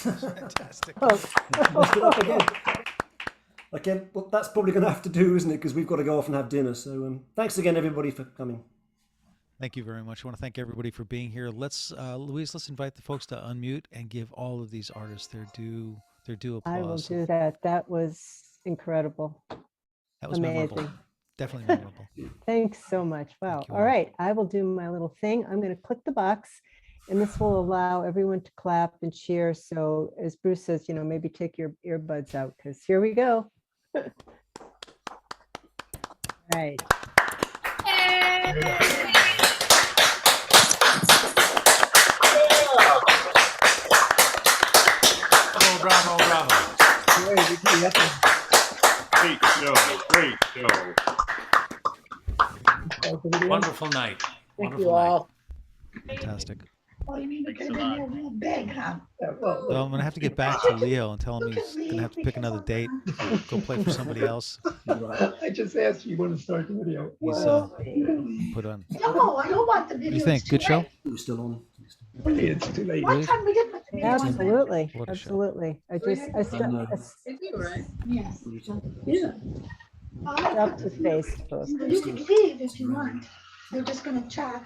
Fantastic. Messed it up again. Again, well, that's probably going to have to do, isn't it? Because we've got to go off and have dinner. So thanks again, everybody, for coming. Thank you very much. I want to thank everybody for being here. Louise, let's invite the folks to unmute and give all of these artists their due applause. I will do that. That was incredible. That was Amazing. memorable. Definitely memorable. Thanks so much. Wow. Thank you All all. right. I will do my little thing. I'm going to click the box and this will allow everyone to clap and cheer. So as Bruce says, you know, maybe take your earbuds out because here we go. All right. Bravo, bravo. Great show. Great show. Wonderful night. Thank Wonderful you night. all. Fantastic. What do you mean? Thanks Because a they're lot. real big, huh? Well, I'm gonna have to get back to Leo and tell him he's gonna have to pick another date. Go play for somebody else. I just asked you when to start the video. He's put on. No, I don't want the video. What do you think? It's too Good show? late. We're still on. It's too late. Really? What time we did put the video on? Absolutely. What a show. Absolutely. I It's you, right? Yes. Yeah. stopped the Facebook. You can leave if you want. We're just gonna chat.